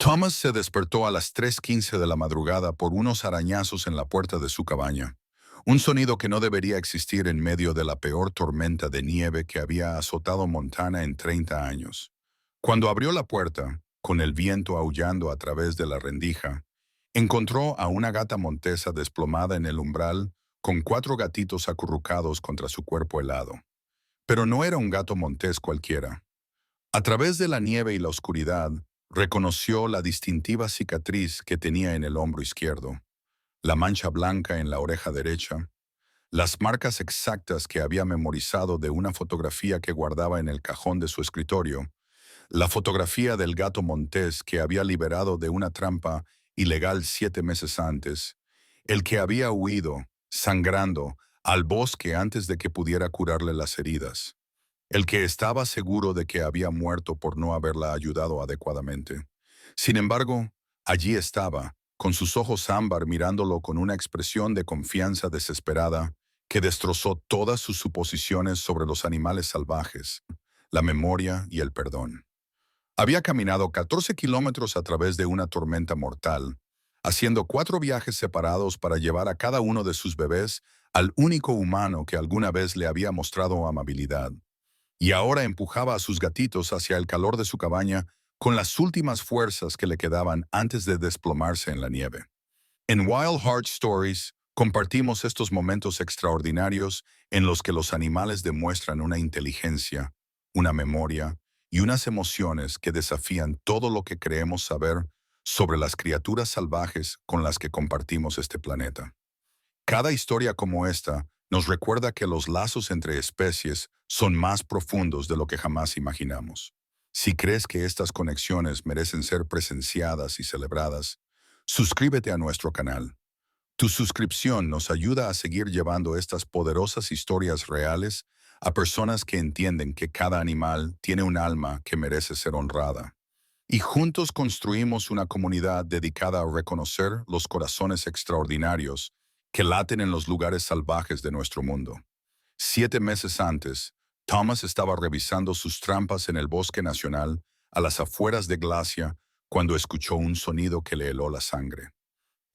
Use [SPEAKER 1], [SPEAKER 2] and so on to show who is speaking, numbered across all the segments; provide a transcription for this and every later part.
[SPEAKER 1] Thomas se despertó a las 3:15 de la madrugada por unos arañazos en la puerta de su cabaña, un sonido que no debería existir en medio de la peor tormenta de nieve que había azotado Montana en 30 años. Cuando abrió la puerta, con el viento aullando a través de la rendija, encontró a una gata montesa desplomada en el umbral con 4 gatitos acurrucados contra su cuerpo helado. Pero no era un gato montés cualquiera. A través de la nieve y la oscuridad, reconoció la distintiva cicatriz que tenía en el hombro izquierdo, la mancha blanca en la oreja derecha, las marcas exactas que había memorizado de una fotografía que guardaba en el cajón de su escritorio, la fotografía del gato montés que había liberado de una trampa ilegal 7 meses antes, el que había huido, sangrando, al bosque antes de que pudiera curarle las heridas, el que estaba seguro de que había muerto por no haberla ayudado adecuadamente. Sin embargo, allí estaba, con sus ojos ámbar mirándolo con una expresión de confianza desesperada que destrozó todas sus suposiciones sobre los animales salvajes, la memoria y el perdón. Había caminado 14 kilómetros a través de una tormenta mortal, haciendo 4 viajes separados para llevar a cada uno de sus bebés al único humano que alguna vez le había mostrado amabilidad, y ahora empujaba a sus gatitos hacia el calor de su cabaña con las últimas fuerzas que le quedaban antes de desplomarse en la nieve. En Wild Heart Stories compartimos estos momentos extraordinarios en los que los animales demuestran una inteligencia, una memoria y unas emociones que desafían todo lo que creemos saber sobre las criaturas salvajes con las que compartimos este planeta. Cada historia como esta nos recuerda que los lazos entre especies son más profundos de lo que jamás imaginamos. Si crees que estas conexiones merecen ser presenciadas y celebradas, suscríbete a nuestro canal. Tu suscripción nos ayuda a seguir llevando estas poderosas historias reales a personas que entienden que cada animal tiene un alma que merece ser honrada. Y juntos construimos una comunidad dedicada a reconocer los corazones extraordinarios que laten en los lugares salvajes de nuestro mundo. 7 meses antes, Thomas estaba revisando sus trampas en el bosque nacional a las afueras de Glacia cuando escuchó un sonido que le heló la sangre.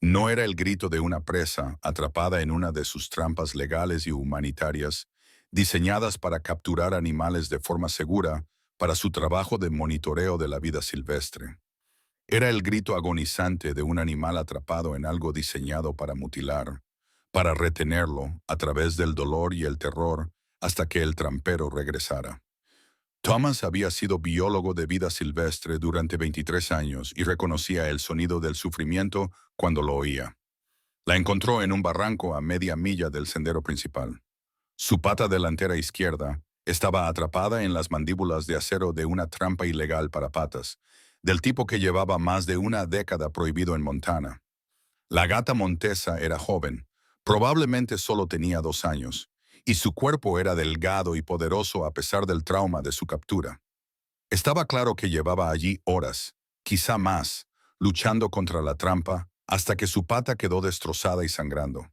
[SPEAKER 1] No era el grito de una presa atrapada en una de sus trampas legales y humanitarias, diseñadas para capturar animales de forma segura para su trabajo de monitoreo de la vida silvestre. Era el grito agonizante de un animal atrapado en algo diseñado para mutilar, para retenerlo a través del dolor y el terror hasta que el trampero regresara. Thomas había sido biólogo de vida silvestre durante 23 años y reconocía el sonido del sufrimiento cuando lo oía. La encontró en un barranco a media milla del sendero principal. Su pata delantera izquierda estaba atrapada en las mandíbulas de acero de una trampa ilegal para patas, del tipo que llevaba más de una década prohibido en Montana. La gata montesa era joven, probablemente solo tenía 2 años, y su cuerpo era delgado y poderoso a pesar del trauma de su captura. Estaba claro que llevaba allí horas, quizá más, luchando contra la trampa hasta que su pata quedó destrozada y sangrando.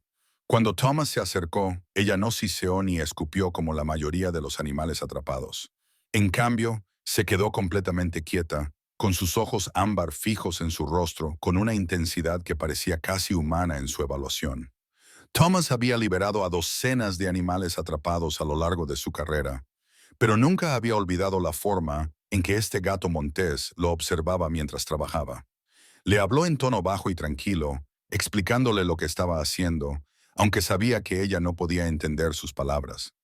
[SPEAKER 1] Cuando Thomas se acercó, ella no siseó ni escupió como la mayoría de los animales atrapados. En cambio, se quedó completamente quieta, con sus ojos ámbar fijos en su rostro, con una intensidad que parecía casi humana en su evaluación. Thomas había liberado a docenas de animales atrapados a lo largo de su carrera, pero nunca había olvidado la forma en que este gato montés lo observaba mientras trabajaba. Le habló en tono bajo y tranquilo, explicándole lo que estaba haciendo, aunque sabía que ella no podía entender sus palabras.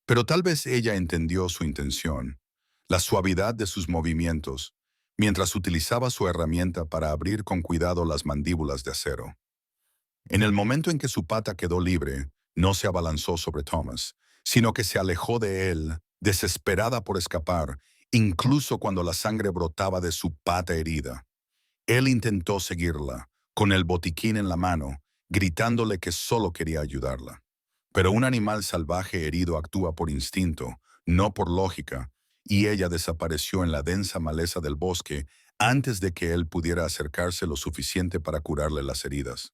[SPEAKER 1] Pero tal vez ella entendió su intención, la suavidad de sus movimientos, mientras utilizaba su herramienta para abrir con cuidado las mandíbulas de acero. En el momento en que su pata quedó libre, no se abalanzó sobre Thomas, sino que se alejó de él, desesperada por escapar, incluso cuando la sangre brotaba de su pata herida. Él intentó seguirla, con el botiquín en la mano, gritándole que solo quería ayudarla. Pero un animal salvaje herido actúa por instinto, no por lógica, y ella desapareció en la densa maleza del bosque antes de que él pudiera acercarse lo suficiente para curarle las heridas.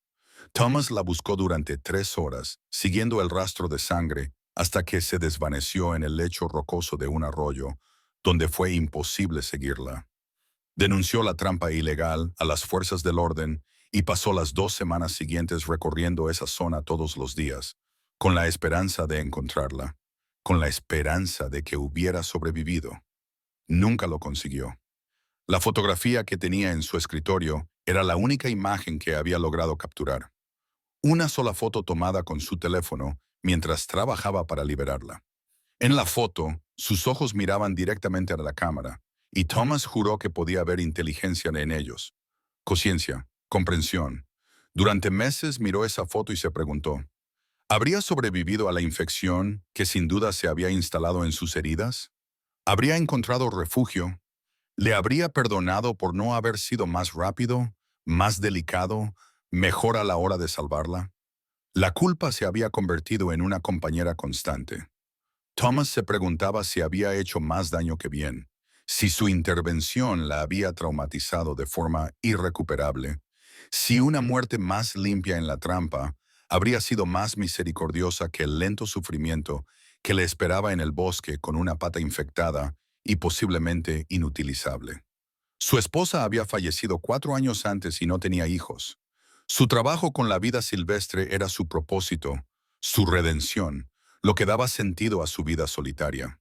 [SPEAKER 1] Thomas la buscó durante 3 horas, siguiendo el rastro de sangre, hasta que se desvaneció en el lecho rocoso de un arroyo, donde fue imposible seguirla. Denunció la trampa ilegal a las fuerzas del orden y pasó las 2 semanas siguientes recorriendo esa zona todos los días, con la esperanza de encontrarla, con la esperanza de que hubiera sobrevivido. Nunca lo consiguió. La fotografía que tenía en su escritorio era la única imagen que había logrado capturar. Una sola foto tomada con su teléfono mientras trabajaba para liberarla. En la foto, sus ojos miraban directamente a la cámara, y Thomas juró que podía ver inteligencia en ellos. Conciencia, comprensión. Durante meses miró esa foto y se preguntó, ¿habría sobrevivido a la infección que sin duda se había instalado en sus heridas? ¿Habría encontrado refugio? ¿Le habría perdonado por no haber sido más rápido, más delicado, mejor a la hora de salvarla? La culpa se había convertido en una compañera constante. Thomas se preguntaba si había hecho más daño que bien, si su intervención la había traumatizado de forma irrecuperable, si una muerte más limpia en la trampa habría sido más misericordiosa que el lento sufrimiento que le esperaba en el bosque con una pata infectada y posiblemente inutilizable. Su esposa había fallecido 4 años antes y no tenía hijos. Su trabajo con la vida silvestre era su propósito, su redención, lo que daba sentido a su vida solitaria.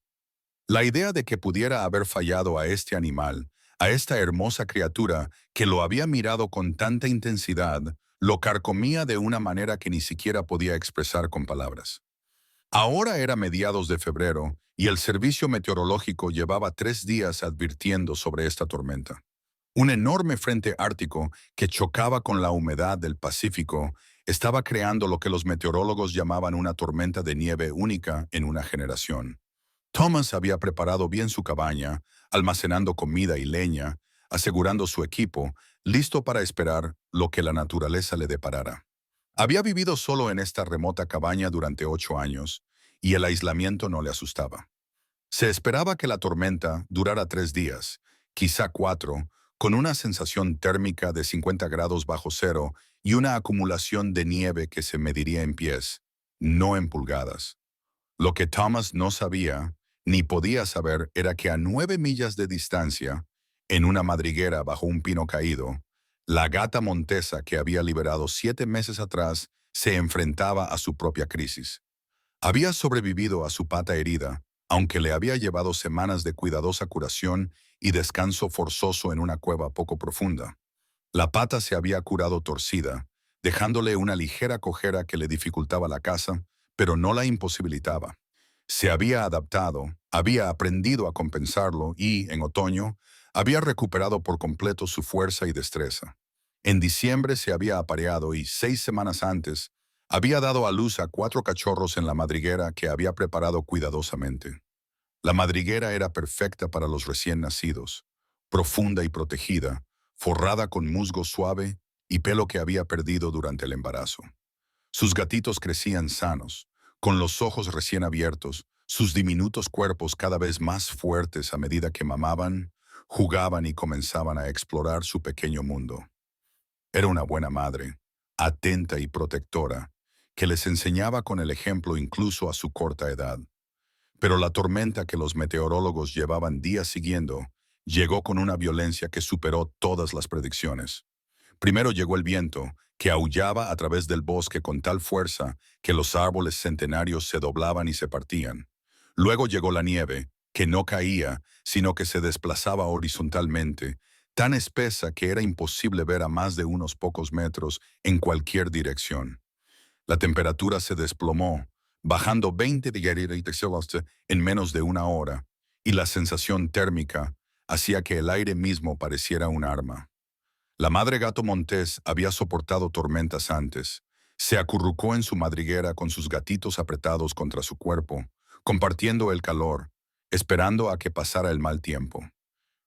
[SPEAKER 1] La idea de que pudiera haber fallado a este animal, a esta hermosa criatura que lo había mirado con tanta intensidad, lo carcomía de una manera que ni siquiera podía expresar con palabras. Ahora era mediados de febrero y el servicio meteorológico llevaba 3 días advirtiendo sobre esta tormenta. Un enorme frente ártico que chocaba con la humedad del Pacífico estaba creando lo que los meteorólogos llamaban una tormenta de nieve única en una generación. Thomas había preparado bien su cabaña, almacenando comida y leña, asegurando su equipo, listo para esperar lo que la naturaleza le deparara. Había vivido solo en esta remota cabaña durante 8 años, y el aislamiento no le asustaba. Se esperaba que la tormenta durara 3 días, quizá 4, con una sensación térmica de 50 grados bajo cero y una acumulación de nieve que se mediría en pies, no en pulgadas. Lo que Thomas no sabía, ni podía saber, era que a 9 millas de distancia, en una madriguera bajo un pino caído, la gata montesa que había liberado 7 meses atrás se enfrentaba a su propia crisis. Había sobrevivido a su pata herida, aunque le había llevado semanas de cuidadosa curación y descanso forzoso en una cueva poco profunda. La pata se había curado torcida, dejándole una ligera cojera que le dificultaba la caza, pero no la imposibilitaba. Se había adaptado, había aprendido a compensarlo y, en otoño, había recuperado por completo su fuerza y destreza. En diciembre se había apareado y 6 semanas antes había dado a luz a 4 cachorros en la madriguera que había preparado cuidadosamente. La madriguera era perfecta para los recién nacidos, profunda y protegida, forrada con musgo suave y pelo que había perdido durante el embarazo. Sus gatitos crecían sanos, con los ojos recién abiertos, sus diminutos cuerpos cada vez más fuertes a medida que mamaban, jugaban y comenzaban a explorar su pequeño mundo. Era una buena madre, atenta y protectora, que les enseñaba con el ejemplo incluso a su corta edad. Pero la tormenta que los meteorólogos llevaban días siguiendo llegó con una violencia que superó todas las predicciones. Primero llegó el viento, que aullaba a través del bosque con tal fuerza que los árboles centenarios se doblaban y se partían. Luego llegó la nieve, que no caía, sino que se desplazaba horizontalmente, tan espesa que era imposible ver a más de unos pocos metros en cualquier dirección. La temperatura se desplomó, bajando 20 grados en menos de una hora, y la sensación térmica hacía que el aire mismo pareciera un arma. La madre gato montés había soportado tormentas antes. Se acurrucó en su madriguera con sus gatitos apretados contra su cuerpo, compartiendo el calor, esperando a que pasara el mal tiempo.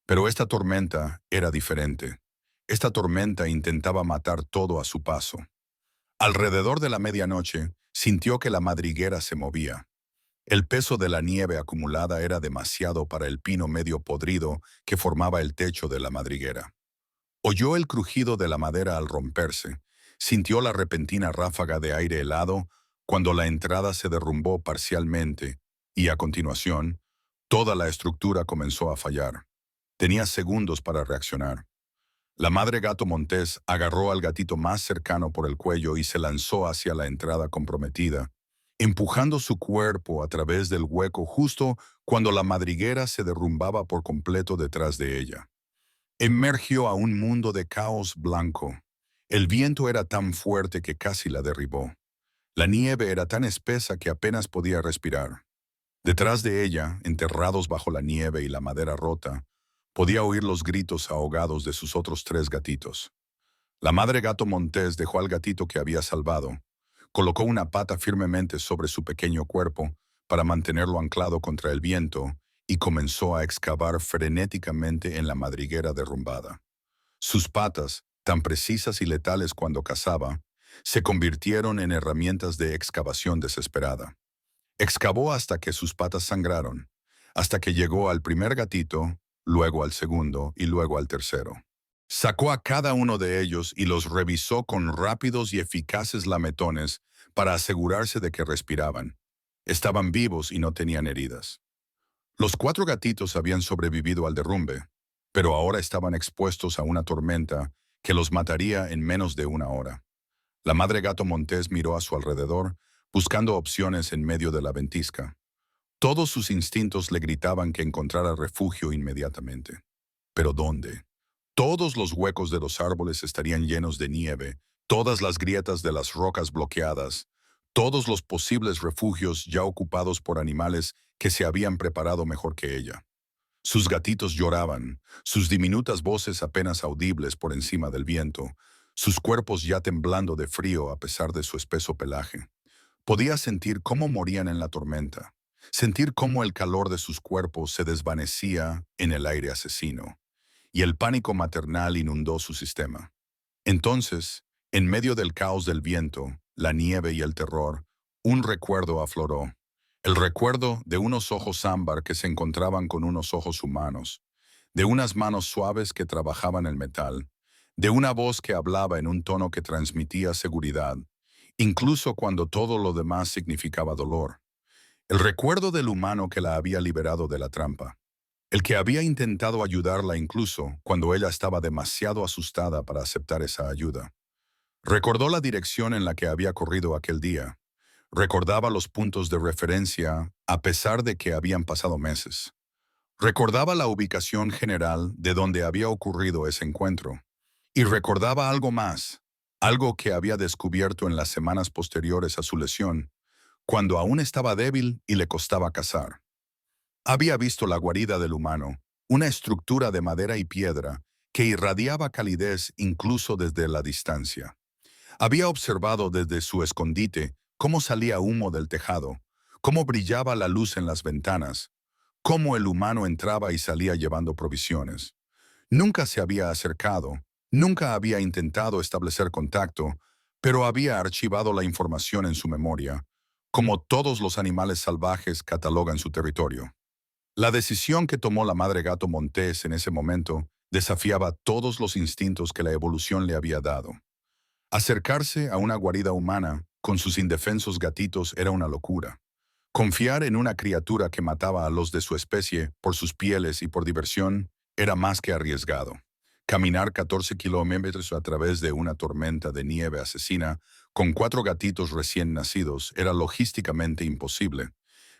[SPEAKER 1] Pero esta tormenta era diferente. Esta tormenta intentaba matar todo a su paso. Alrededor de la medianoche, sintió que la madriguera se movía. El peso de la nieve acumulada era demasiado para el pino medio podrido que formaba el techo de la madriguera. Oyó el crujido de la madera al romperse, sintió la repentina ráfaga de aire helado cuando la entrada se derrumbó parcialmente y, a continuación, toda la estructura comenzó a fallar. Tenía segundos para reaccionar. La madre gato montés agarró al gatito más cercano por el cuello y se lanzó hacia la entrada comprometida, empujando su cuerpo a través del hueco justo cuando la madriguera se derrumbaba por completo detrás de ella. Emergió a un mundo de caos blanco. El viento era tan fuerte que casi la derribó. La nieve era tan espesa que apenas podía respirar. Detrás de ella, enterrados bajo la nieve y la madera rota, podía oír los gritos ahogados de sus otros tres gatitos. La madre gato montés dejó al gatito que había salvado, colocó una pata firmemente sobre su pequeño cuerpo para mantenerlo anclado contra el viento y comenzó a excavar frenéticamente en la madriguera derrumbada. Sus patas, tan precisas y letales cuando cazaba, se convirtieron en herramientas de excavación desesperada. Excavó hasta que sus patas sangraron, hasta que llegó al primer gatito, luego al segundo y luego al tercero. Sacó a cada uno de ellos y los revisó con rápidos y eficaces lametones para asegurarse de que respiraban. Estaban vivos y no tenían heridas. Los cuatro gatitos habían sobrevivido al derrumbe, pero ahora estaban expuestos a una tormenta que los mataría en menos de una hora. La madre gato montés miró a su alrededor, buscando opciones en medio de la ventisca. Todos sus instintos le gritaban que encontrara refugio inmediatamente. ¿Pero dónde? Todos los huecos de los árboles estarían llenos de nieve, todas las grietas de las rocas bloqueadas, todos los posibles refugios ya ocupados por animales que se habían preparado mejor que ella. Sus gatitos lloraban, sus diminutas voces apenas audibles por encima del viento, sus cuerpos ya temblando de frío a pesar de su espeso pelaje. Podía sentir cómo morían en la tormenta, sentir cómo el calor de sus cuerpos se desvanecía en el aire asesino, y el pánico maternal inundó su sistema. Entonces, en medio del caos del viento, la nieve y el terror, un recuerdo afloró. El recuerdo de unos ojos ámbar que se encontraban con unos ojos humanos, de unas manos suaves que trabajaban el metal, de una voz que hablaba en un tono que transmitía seguridad, incluso cuando todo lo demás significaba dolor. El recuerdo del humano que la había liberado de la trampa, el que había intentado ayudarla incluso cuando ella estaba demasiado asustada para aceptar esa ayuda. Recordó la dirección en la que había corrido aquel día. Recordaba los puntos de referencia a pesar de que habían pasado meses. Recordaba la ubicación general de donde había ocurrido ese encuentro. Y recordaba algo más, algo que había descubierto en las semanas posteriores a su lesión, cuando aún estaba débil y le costaba cazar. Había visto la guarida del humano, una estructura de madera y piedra que irradiaba calidez incluso desde la distancia. Había observado desde su escondite cómo salía humo del tejado, cómo brillaba la luz en las ventanas, cómo el humano entraba y salía llevando provisiones. Nunca se había acercado, nunca había intentado establecer contacto, pero había archivado la información en su memoria, como todos los animales salvajes catalogan su territorio. La decisión que tomó la madre gato montés en ese momento desafiaba todos los instintos que la evolución le había dado. Acercarse a una guarida humana con sus indefensos gatitos era una locura. Confiar en una criatura que mataba a los de su especie por sus pieles y por diversión era más que arriesgado. Caminar 14 kilómetros a través de una tormenta de nieve asesina con 4 gatitos recién nacidos era logísticamente imposible,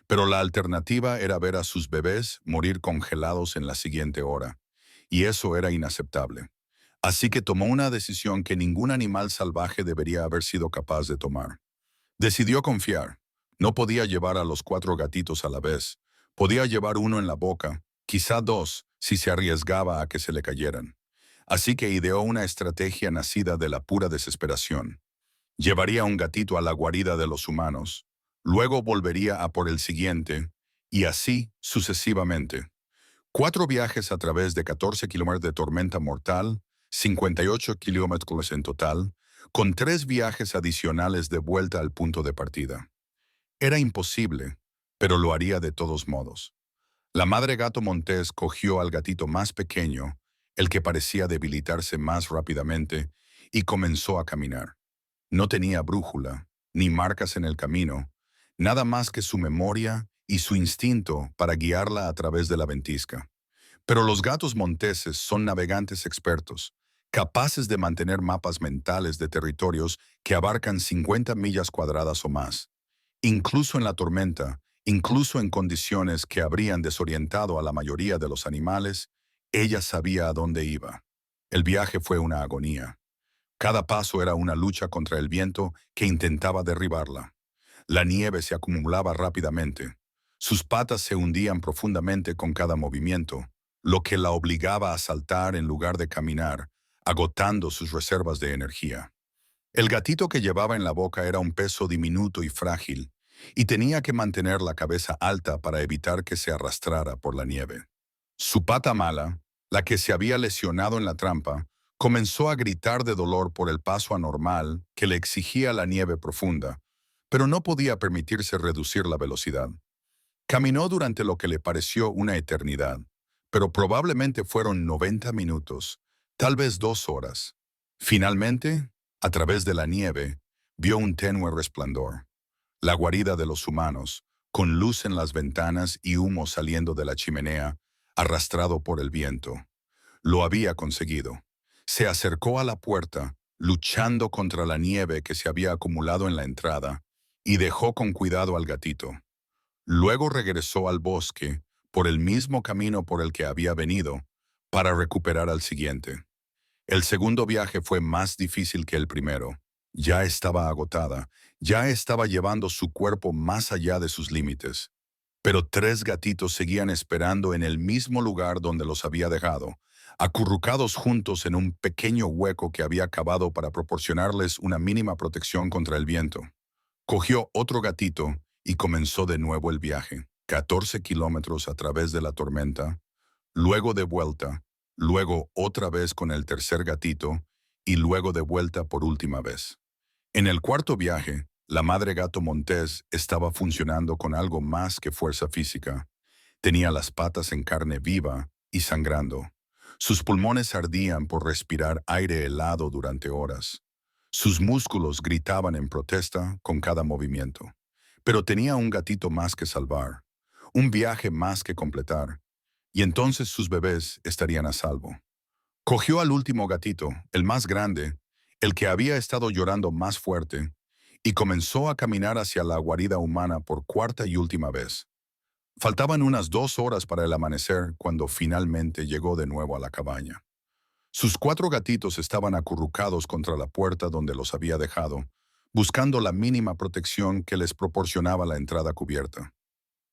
[SPEAKER 1] pero la alternativa era ver a sus bebés morir congelados en la siguiente hora, y eso era inaceptable. Así que tomó una decisión que ningún animal salvaje debería haber sido capaz de tomar. Decidió confiar. No podía llevar a los 4 gatitos a la vez. Podía llevar uno en la boca, quizá 2, si se arriesgaba a que se le cayeran. Así que ideó una estrategia nacida de la pura desesperación. Llevaría un gatito a la guarida de los humanos, luego volvería a por el siguiente, y así sucesivamente. 4 viajes a través de 14 kilómetros de tormenta mortal, 58 kilómetros en total, con 3 viajes adicionales de vuelta al punto de partida. Era imposible, pero lo haría de todos modos. La madre gato montés cogió al gatito más pequeño, el que parecía debilitarse más rápidamente, y comenzó a caminar. No tenía brújula, ni marcas en el camino, nada más que su memoria y su instinto para guiarla a través de la ventisca. Pero los gatos monteses son navegantes expertos, capaces de mantener mapas mentales de territorios que abarcan 50 millas cuadradas o más. Incluso en la tormenta, incluso en condiciones que habrían desorientado a la mayoría de los animales, ella sabía a dónde iba. El viaje fue una agonía. Cada paso era una lucha contra el viento que intentaba derribarla. La nieve se acumulaba rápidamente. Sus patas se hundían profundamente con cada movimiento, lo que la obligaba a saltar en lugar de caminar, agotando sus reservas de energía. El gatito que llevaba en la boca era un peso diminuto y frágil, y tenía que mantener la cabeza alta para evitar que se arrastrara por la nieve. Su pata mala, la que se había lesionado en la trampa, comenzó a gritar de dolor por el paso anormal que le exigía la nieve profunda, pero no podía permitirse reducir la velocidad. Caminó durante lo que le pareció una eternidad, pero probablemente fueron 90 minutos, tal vez 2 horas. Finalmente, a través de la nieve, vio un tenue resplandor. La guarida de los humanos, con luz en las ventanas y humo saliendo de la chimenea, arrastrado por el viento. Lo había conseguido. Se acercó a la puerta, luchando contra la nieve que se había acumulado en la entrada, y dejó con cuidado al gatito. Luego regresó al bosque, por el mismo camino por el que había venido, para recuperar al siguiente. El segundo viaje fue más difícil que el primero. Ya estaba agotada, ya estaba llevando su cuerpo más allá de sus límites. Pero 3 gatitos seguían esperando en el mismo lugar donde los había dejado, acurrucados juntos en un pequeño hueco que había cavado para proporcionarles una mínima protección contra el viento. Cogió otro gatito y comenzó de nuevo el viaje, 14 kilómetros a través de la tormenta, luego de vuelta, luego otra vez con el tercer gatito y luego de vuelta por última vez. En el cuarto viaje, la madre gato montés estaba funcionando con algo más que fuerza física. Tenía las patas en carne viva y sangrando. Sus pulmones ardían por respirar aire helado durante horas. Sus músculos gritaban en protesta con cada movimiento. Pero tenía un gatito más que salvar, un viaje más que completar, y entonces sus bebés estarían a salvo. Cogió al último gatito, el más grande, el que había estado llorando más fuerte, y comenzó a caminar hacia la guarida humana por cuarta y última vez. Faltaban unas 2 horas para el amanecer cuando finalmente llegó de nuevo a la cabaña. Sus 4 gatitos estaban acurrucados contra la puerta donde los había dejado, buscando la mínima protección que les proporcionaba la entrada cubierta.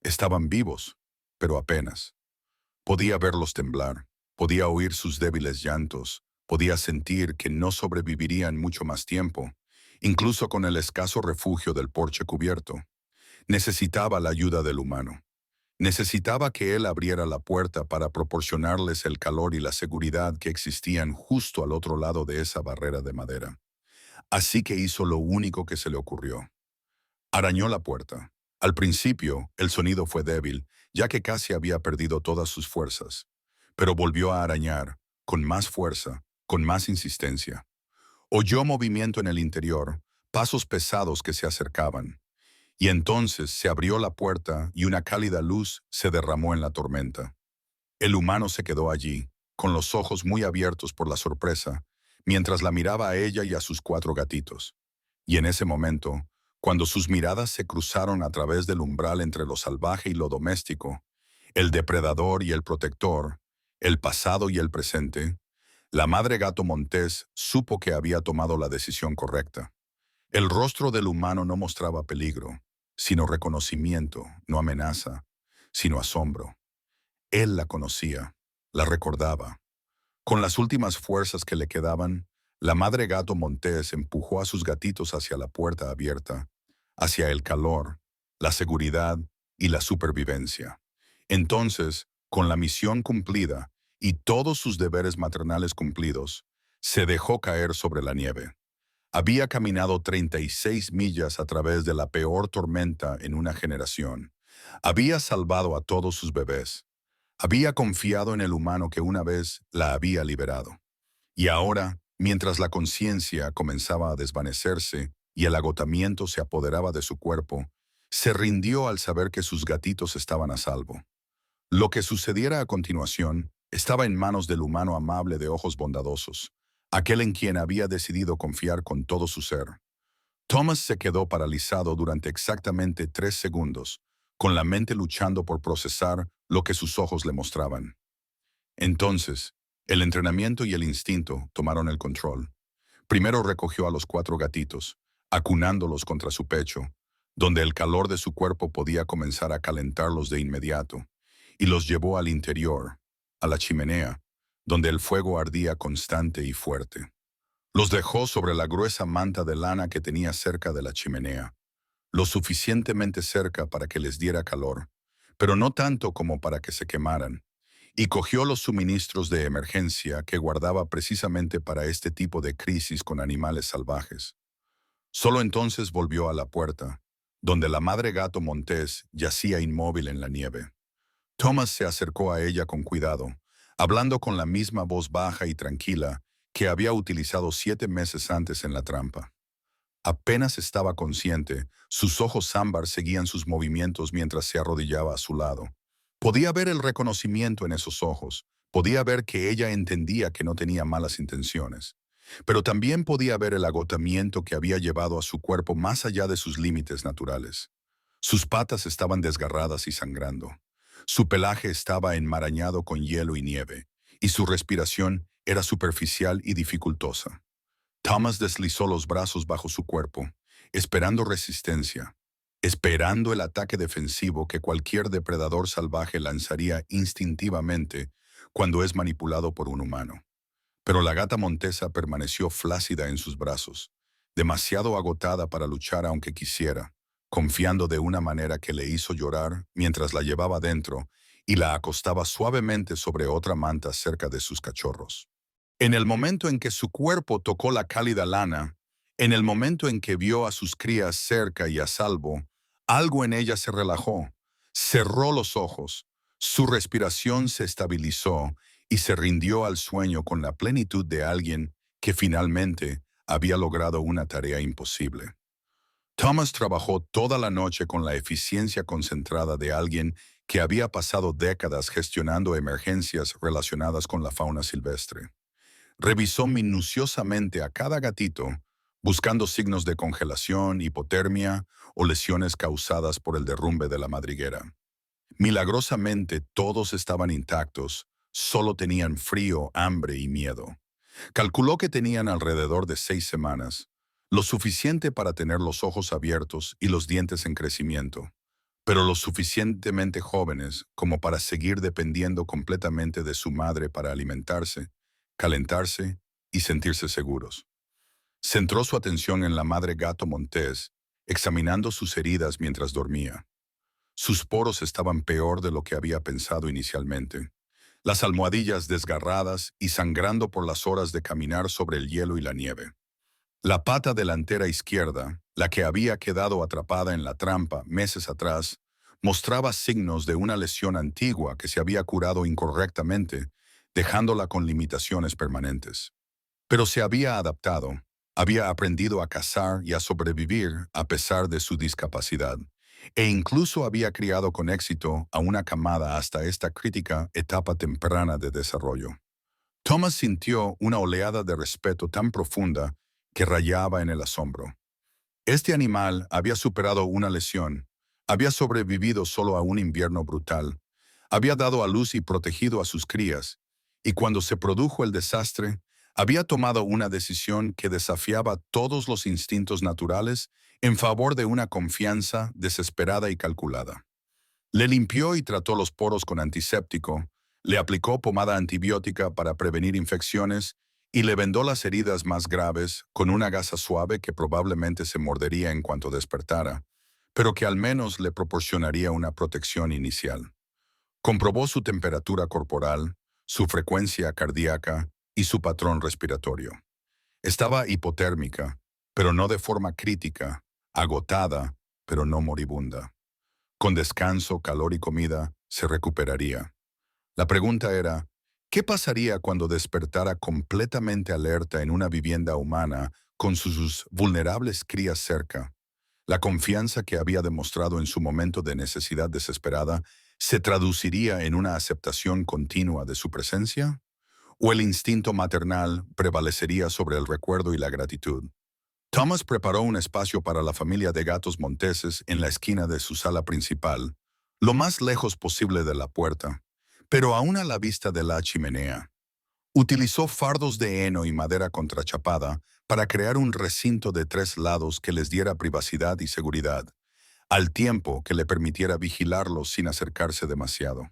[SPEAKER 1] Estaban vivos, pero apenas. Podía verlos temblar, podía oír sus débiles llantos, podía sentir que no sobrevivirían mucho más tiempo, incluso con el escaso refugio del porche cubierto. Necesitaba la ayuda del humano. Necesitaba que él abriera la puerta para proporcionarles el calor y la seguridad que existían justo al otro lado de esa barrera de madera. Así que hizo lo único que se le ocurrió. Arañó la puerta. Al principio, el sonido fue débil, ya que casi había perdido todas sus fuerzas. Pero volvió a arañar, con más fuerza, con más insistencia. Oyó movimiento en el interior, pasos pesados que se acercaban. Y entonces se abrió la puerta y una cálida luz se derramó en la tormenta. El humano se quedó allí, con los ojos muy abiertos por la sorpresa, mientras la miraba a ella y a sus 4 gatitos. Y en ese momento, cuando sus miradas se cruzaron a través del umbral entre lo salvaje y lo doméstico, el depredador y el protector, el pasado y el presente, la madre gato montés supo que había tomado la decisión correcta. El rostro del humano no mostraba peligro, sino reconocimiento, no amenaza, sino asombro. Él la conocía, la recordaba. Con las últimas fuerzas que le quedaban, la madre gato montés empujó a sus gatitos hacia la puerta abierta, hacia el calor, la seguridad y la supervivencia. Entonces, con la misión cumplida y todos sus deberes maternales cumplidos, se dejó caer sobre la nieve. Había caminado 36 millas a través de la peor tormenta en una generación. Había salvado a todos sus bebés. Había confiado en el humano que una vez la había liberado. Y ahora, mientras la conciencia comenzaba a desvanecerse y el agotamiento se apoderaba de su cuerpo, se rindió al saber que sus gatitos estaban a salvo. Lo que sucediera a continuación Estaba en manos del humano amable de ojos bondadosos, aquel en quien había decidido confiar con todo su ser. Thomas se quedó paralizado durante exactamente 3 segundos, con la mente luchando por procesar lo que sus ojos le mostraban. Entonces, el entrenamiento y el instinto tomaron el control. Primero recogió a los 4 gatitos, acunándolos contra su pecho, donde el calor de su cuerpo podía comenzar a calentarlos de inmediato, y los llevó al interior, a la chimenea, donde el fuego ardía constante y fuerte. Los dejó sobre la gruesa manta de lana que tenía cerca de la chimenea, lo suficientemente cerca para que les diera calor, pero no tanto como para que se quemaran, y cogió los suministros de emergencia que guardaba precisamente para este tipo de crisis con animales salvajes. Solo entonces volvió a la puerta, donde la madre gato montés yacía inmóvil en la nieve. Thomas se acercó a ella con cuidado, hablando con la misma voz baja y tranquila que había utilizado 7 meses antes en la trampa. Apenas estaba consciente, sus ojos ámbar seguían sus movimientos mientras se arrodillaba a su lado. Podía ver el reconocimiento en esos ojos, podía ver que ella entendía que no tenía malas intenciones, pero también podía ver el agotamiento que había llevado a su cuerpo más allá de sus límites naturales. Sus patas estaban desgarradas y sangrando. Su pelaje estaba enmarañado con hielo y nieve, y su respiración era superficial y dificultosa. Thomas deslizó los brazos bajo su cuerpo, esperando resistencia, esperando el ataque defensivo que cualquier depredador salvaje lanzaría instintivamente cuando es manipulado por un humano. Pero la gata montesa permaneció flácida en sus brazos, demasiado agotada para luchar aunque quisiera, confiando de una manera que le hizo llorar mientras la llevaba dentro y la acostaba suavemente sobre otra manta cerca de sus cachorros. En el momento en que su cuerpo tocó la cálida lana, en el momento en que vio a sus crías cerca y a salvo, algo en ella se relajó, cerró los ojos, su respiración se estabilizó y se rindió al sueño con la plenitud de alguien que finalmente había logrado una tarea imposible. Thomas trabajó toda la noche con la eficiencia concentrada de alguien que había pasado décadas gestionando emergencias relacionadas con la fauna silvestre. Revisó minuciosamente a cada gatito, buscando signos de congelación, hipotermia o lesiones causadas por el derrumbe de la madriguera. Milagrosamente todos estaban intactos, solo tenían frío, hambre y miedo. Calculó que tenían alrededor de 6 semanas, lo suficiente para tener los ojos abiertos y los dientes en crecimiento, pero lo suficientemente jóvenes como para seguir dependiendo completamente de su madre para alimentarse, calentarse y sentirse seguros. Centró su atención en la madre gato montés, examinando sus heridas mientras dormía. Sus poros estaban peor de lo que había pensado inicialmente. Las almohadillas desgarradas y sangrando por las horas de caminar sobre el hielo y la nieve. La pata delantera izquierda, la que había quedado atrapada en la trampa meses atrás, mostraba signos de una lesión antigua que se había curado incorrectamente, dejándola con limitaciones permanentes. Pero se había adaptado, había aprendido a cazar y a sobrevivir a pesar de su discapacidad, e incluso había criado con éxito a una camada hasta esta crítica etapa temprana de desarrollo. Thomas sintió una oleada de respeto tan profunda que rayaba en el asombro. Este animal había superado una lesión, había sobrevivido solo a un invierno brutal, había dado a luz y protegido a sus crías, y cuando se produjo el desastre, había tomado una decisión que desafiaba todos los instintos naturales en favor de una confianza desesperada y calculada. Le limpió y trató los poros con antiséptico, le aplicó pomada antibiótica para prevenir infecciones y le vendó las heridas más graves con una gasa suave que probablemente se mordería en cuanto despertara, pero que al menos le proporcionaría una protección inicial. Comprobó su temperatura corporal, su frecuencia cardíaca y su patrón respiratorio. Estaba hipotérmica, pero no de forma crítica, agotada, pero no moribunda. Con descanso, calor y comida, se recuperaría. La pregunta era, ¿qué pasaría cuando despertara completamente alerta en una vivienda humana con sus vulnerables crías cerca? La confianza que había demostrado en su momento de necesidad desesperada ¿Se traduciría en una aceptación continua de su presencia? ¿O el instinto maternal prevalecería sobre el recuerdo y la gratitud? Thomas preparó un espacio para la familia de gatos monteses en la esquina de su sala principal, lo más lejos posible de la puerta, pero aún a la vista de la chimenea. Utilizó fardos de heno y madera contrachapada para crear un recinto de 3 lados que les diera privacidad y seguridad, al tiempo que le permitiera vigilarlos sin acercarse demasiado.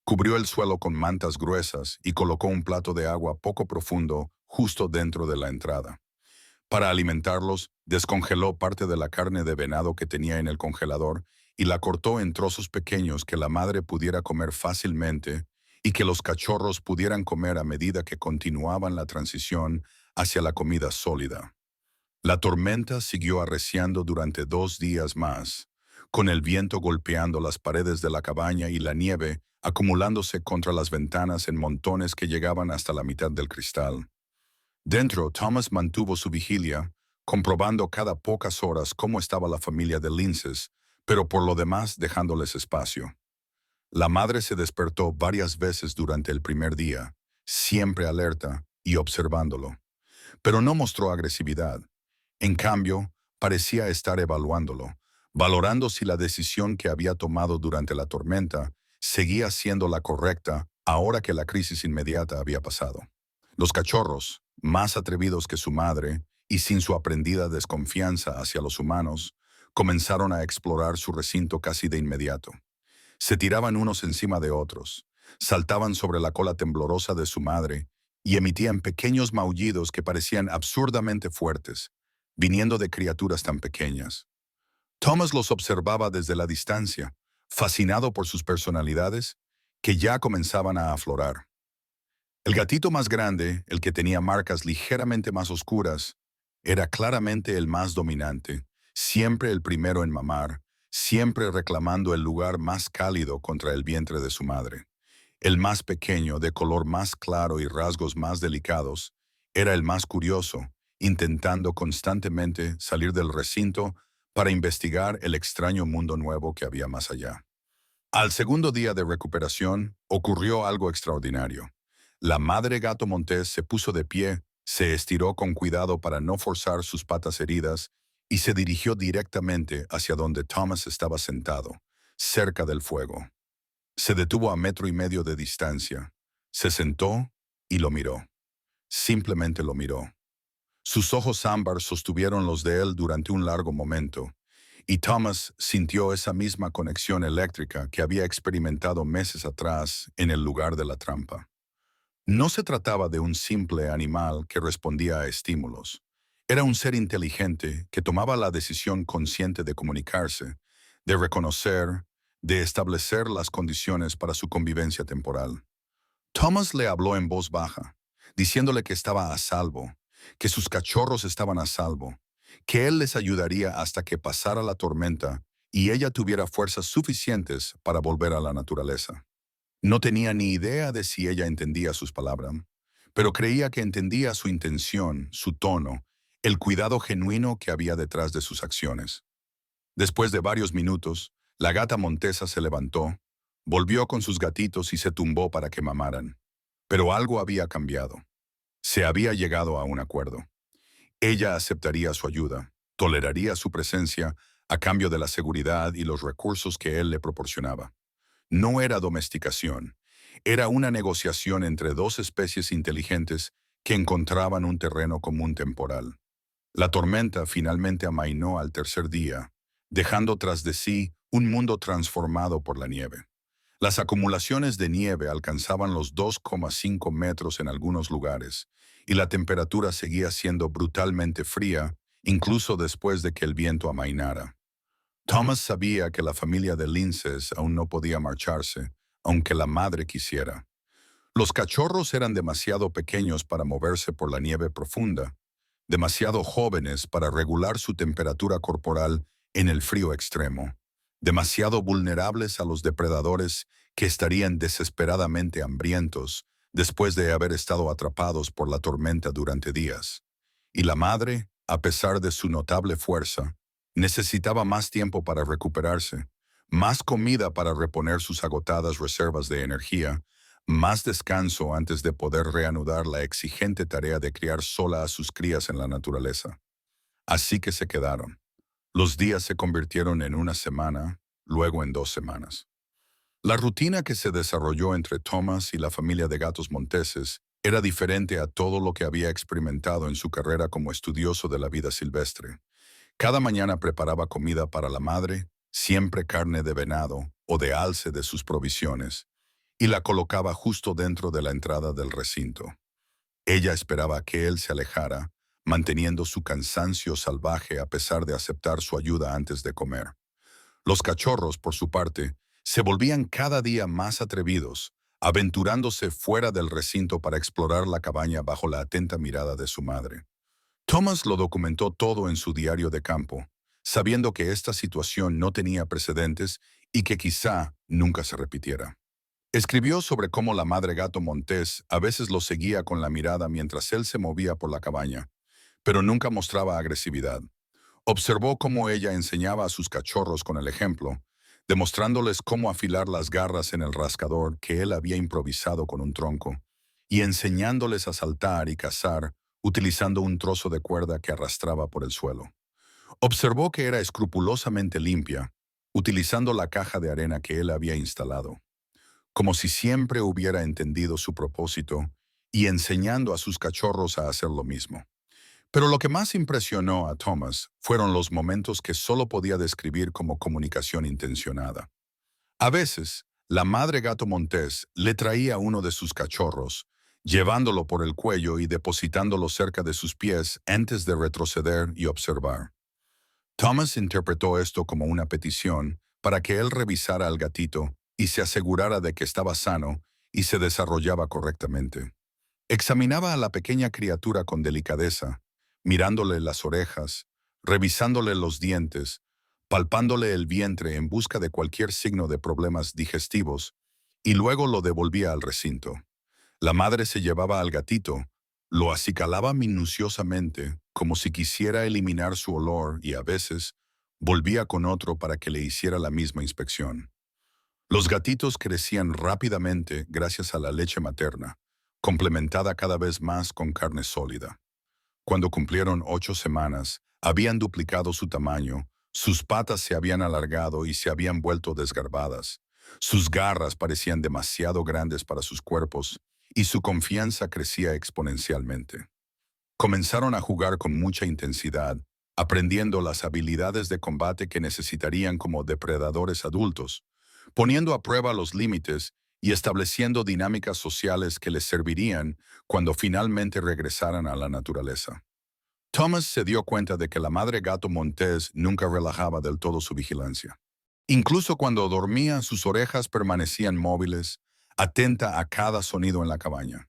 [SPEAKER 1] Cubrió el suelo con mantas gruesas y colocó un plato de agua poco profundo justo dentro de la entrada. Para alimentarlos, descongeló parte de la carne de venado que tenía en el congelador y la cortó en trozos pequeños que la madre pudiera comer fácilmente y que los cachorros pudieran comer a medida que continuaban la transición hacia la comida sólida. La tormenta siguió arreciando durante 2 días más, con el viento golpeando las paredes de la cabaña y la nieve acumulándose contra las ventanas en montones que llegaban hasta la mitad del cristal. Dentro, Thomas mantuvo su vigilia, comprobando cada pocas horas cómo estaba la familia de Linces, pero por lo demás dejándoles espacio. La madre se despertó varias veces durante el primer día, siempre alerta y observándolo, pero no mostró agresividad. En cambio, parecía estar evaluándolo, valorando si la decisión que había tomado durante la tormenta seguía siendo la correcta ahora que la crisis inmediata había pasado. Los cachorros, más atrevidos que su madre y sin su aprendida desconfianza hacia los humanos, comenzaron a explorar su recinto casi de inmediato. Se tiraban unos encima de otros, saltaban sobre la cola temblorosa de su madre y emitían pequeños maullidos que parecían absurdamente fuertes, viniendo de criaturas tan pequeñas. Thomas los observaba desde la distancia, fascinado por sus personalidades, que ya comenzaban a aflorar. El gatito más grande, el que tenía marcas ligeramente más oscuras, era claramente el más dominante, siempre el primero en mamar, siempre reclamando el lugar más cálido contra el vientre de su madre. El más pequeño, de color más claro y rasgos más delicados, era el más curioso, intentando constantemente salir del recinto para investigar el extraño mundo nuevo que había más allá. Al segundo día de recuperación, ocurrió algo extraordinario. La madre gato montés se puso de pie, se estiró con cuidado para no forzar sus patas heridas y se dirigió directamente hacia donde Thomas estaba sentado, cerca del fuego. Se detuvo a 1,5 metros de distancia, se sentó y lo miró. Simplemente lo miró. Sus ojos ámbar sostuvieron los de él durante un largo momento, y Thomas sintió esa misma conexión eléctrica que había experimentado meses atrás en el lugar de la trampa. No se trataba de un simple animal que respondía a estímulos. Era un ser inteligente que tomaba la decisión consciente de comunicarse, de reconocer, de establecer las condiciones para su convivencia temporal. Thomas le habló en voz baja, diciéndole que estaba a salvo, que sus cachorros estaban a salvo, que él les ayudaría hasta que pasara la tormenta y ella tuviera fuerzas suficientes para volver a la naturaleza. No tenía ni idea de si ella entendía sus palabras, pero creía que entendía su intención, su tono, el cuidado genuino que había detrás de sus acciones. Después de varios minutos, la gata montesa se levantó, volvió con sus gatitos y se tumbó para que mamaran. Pero algo había cambiado. Se había llegado a un acuerdo. Ella aceptaría su ayuda, toleraría su presencia a cambio de la seguridad y los recursos que él le proporcionaba. No era domesticación, era una negociación entre dos especies inteligentes que encontraban un terreno común temporal. La tormenta finalmente amainó al tercer día, dejando tras de sí un mundo transformado por la nieve. Las acumulaciones de nieve alcanzaban los 2,5 metros en algunos lugares, y la temperatura seguía siendo brutalmente fría, incluso después de que el viento amainara. Thomas sabía que la familia de Linces aún no podía marcharse, aunque la madre quisiera. Los cachorros eran demasiado pequeños para moverse por la nieve profunda, demasiado jóvenes para regular su temperatura corporal en el frío extremo, demasiado vulnerables a los depredadores que estarían desesperadamente hambrientos después de haber estado atrapados por la tormenta durante días. Y la madre, a pesar de su notable fuerza, necesitaba más tiempo para recuperarse, más comida para reponer sus agotadas reservas de energía, más descanso antes de poder reanudar la exigente tarea de criar sola a sus crías en la naturaleza. Así que se quedaron. Los días se convirtieron en una semana, luego en 2 semanas. La rutina que se desarrolló entre Thomas y la familia de gatos monteses era diferente a todo lo que había experimentado en su carrera como estudioso de la vida silvestre. Cada mañana preparaba comida para la madre, siempre carne de venado o de alce de sus provisiones, y la colocaba justo dentro de la entrada del recinto. Ella esperaba que él se alejara, manteniendo su cansancio salvaje a pesar de aceptar su ayuda antes de comer. Los cachorros, por su parte, se volvían cada día más atrevidos, aventurándose fuera del recinto para explorar la cabaña bajo la atenta mirada de su madre. Thomas lo documentó todo en su diario de campo, sabiendo que esta situación no tenía precedentes y que quizá nunca se repitiera. Escribió sobre cómo la madre gato montés a veces lo seguía con la mirada mientras él se movía por la cabaña, pero nunca mostraba agresividad. Observó cómo ella enseñaba a sus cachorros con el ejemplo, demostrándoles cómo afilar las garras en el rascador que él había improvisado con un tronco, y enseñándoles a saltar y cazar utilizando un trozo de cuerda que arrastraba por el suelo. Observó que era escrupulosamente limpia, utilizando la caja de arena que él había instalado, como si siempre hubiera entendido su propósito y enseñando a sus cachorros a hacer lo mismo. Pero lo que más impresionó a Thomas fueron los momentos que solo podía describir como comunicación intencionada. A veces, la madre gato montés le traía uno de sus cachorros, llevándolo por el cuello y depositándolo cerca de sus pies antes de retroceder y observar. Thomas interpretó esto como una petición para que él revisara al gatito y se asegurara de que estaba sano y se desarrollaba correctamente. Examinaba a la pequeña criatura con delicadeza, mirándole las orejas, revisándole los dientes, palpándole el vientre en busca de cualquier signo de problemas digestivos, y luego lo devolvía al recinto. La madre se llevaba al gatito, lo acicalaba minuciosamente, como si quisiera eliminar su olor y a veces volvía con otro para que le hiciera la misma inspección. Los gatitos crecían rápidamente gracias a la leche materna, complementada cada vez más con carne sólida. Cuando cumplieron 8 semanas, habían duplicado su tamaño, sus patas se habían alargado y se habían vuelto desgarbadas. Sus garras parecían demasiado grandes para sus cuerpos y su confianza crecía exponencialmente. Comenzaron a jugar con mucha intensidad, aprendiendo las habilidades de combate que necesitarían como depredadores adultos, poniendo a prueba los límites y estableciendo dinámicas sociales que les servirían cuando finalmente regresaran a la naturaleza. Thomas se dio cuenta de que la madre gato montés nunca relajaba del todo su vigilancia. Incluso cuando dormía, sus orejas permanecían móviles, atenta a cada sonido en la cabaña.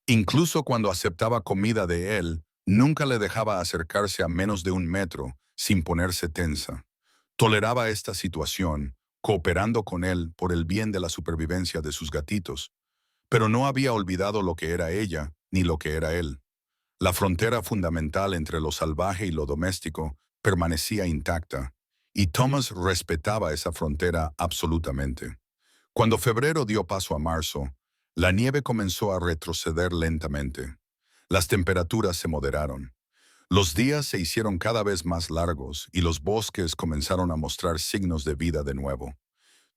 [SPEAKER 1] Incluso cuando aceptaba comida de él, nunca le dejaba acercarse a menos de 1 metro sin ponerse tensa. Toleraba esta situación, cooperando con él por el bien de la supervivencia de sus gatitos, pero no había olvidado lo que era ella ni lo que era él. La frontera fundamental entre lo salvaje y lo doméstico permanecía intacta, y Thomas respetaba esa frontera absolutamente. Cuando febrero dio paso a marzo, la nieve comenzó a retroceder lentamente. Las temperaturas se moderaron. Los días se hicieron cada vez más largos y los bosques comenzaron a mostrar signos de vida de nuevo.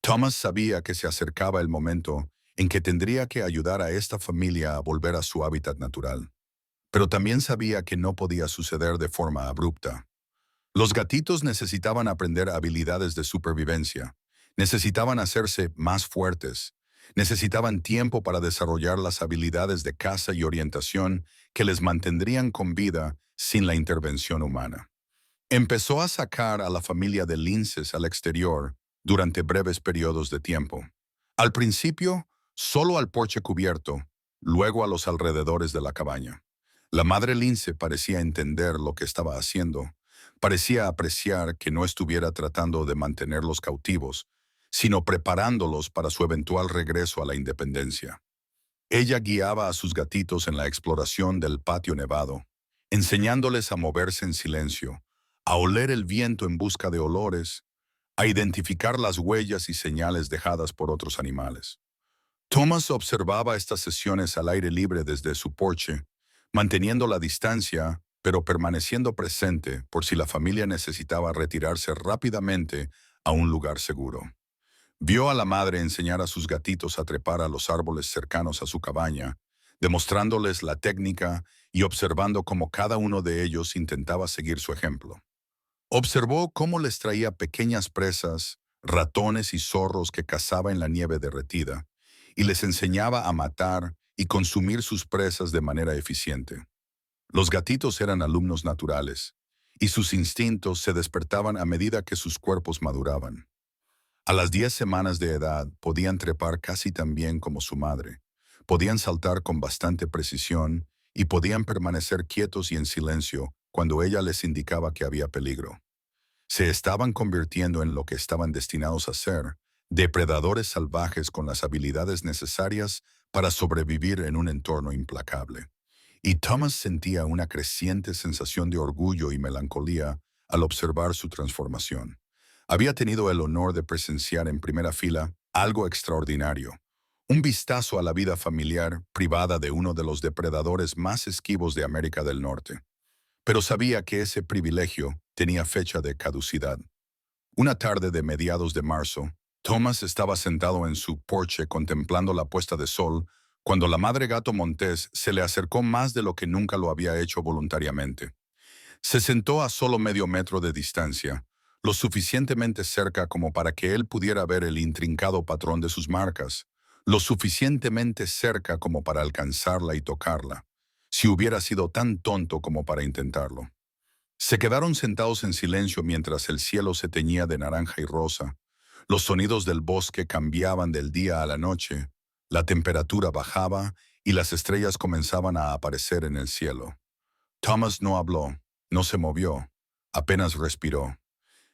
[SPEAKER 1] Thomas sabía que se acercaba el momento en que tendría que ayudar a esta familia a volver a su hábitat natural. Pero también sabía que no podía suceder de forma abrupta. Los gatitos necesitaban aprender habilidades de supervivencia, necesitaban hacerse más fuertes, necesitaban tiempo para desarrollar las habilidades de caza y orientación que les mantendrían con vida sin la intervención humana. Empezó a sacar a la familia de linces al exterior durante breves periodos de tiempo. Al principio, solo al porche cubierto, luego a los alrededores de la cabaña. La madre lince parecía entender lo que estaba haciendo. Parecía apreciar que no estuviera tratando de mantenerlos cautivos, sino preparándolos para su eventual regreso a la independencia. Ella guiaba a sus gatitos en la exploración del patio nevado, enseñándoles a moverse en silencio, a oler el viento en busca de olores, a identificar las huellas y señales dejadas por otros animales. Thomas observaba estas sesiones al aire libre desde su porche, manteniendo la distancia, pero permaneciendo presente por si la familia necesitaba retirarse rápidamente a un lugar seguro. Vio a la madre enseñar a sus gatitos a trepar a los árboles cercanos a su cabaña, demostrándoles la técnica y observando cómo cada uno de ellos intentaba seguir su ejemplo. Observó cómo les traía pequeñas presas, ratones y zorros que cazaba en la nieve derretida, y les enseñaba a matar y consumir sus presas de manera eficiente. Los gatitos eran alumnos naturales, y sus instintos se despertaban a medida que sus cuerpos maduraban. A las 10 semanas de edad podían trepar casi tan bien como su madre, podían saltar con bastante precisión y podían permanecer quietos y en silencio cuando ella les indicaba que había peligro. Se estaban convirtiendo en lo que estaban destinados a ser, depredadores salvajes con las habilidades necesarias para sobrevivir en un entorno implacable. Y Thomas sentía una creciente sensación de orgullo y melancolía al observar su transformación. Había tenido el honor de presenciar en primera fila algo extraordinario, un vistazo a la vida familiar privada de uno de los depredadores más esquivos de América del Norte. Pero sabía que ese privilegio tenía fecha de caducidad. Una tarde de mediados de marzo, Thomas estaba sentado en su porche contemplando la puesta de sol cuando la madre gato Montés se le acercó más de lo que nunca lo había hecho voluntariamente. Se sentó a solo medio metro de distancia, lo suficientemente cerca como para que él pudiera ver el intrincado patrón de sus marcas, lo suficientemente cerca como para alcanzarla y tocarla, si hubiera sido tan tonto como para intentarlo. Se quedaron sentados en silencio mientras el cielo se teñía de naranja y rosa. Los sonidos del bosque cambiaban del día a la noche, la temperatura bajaba y las estrellas comenzaban a aparecer en el cielo. Thomas no habló, no se movió, apenas respiró.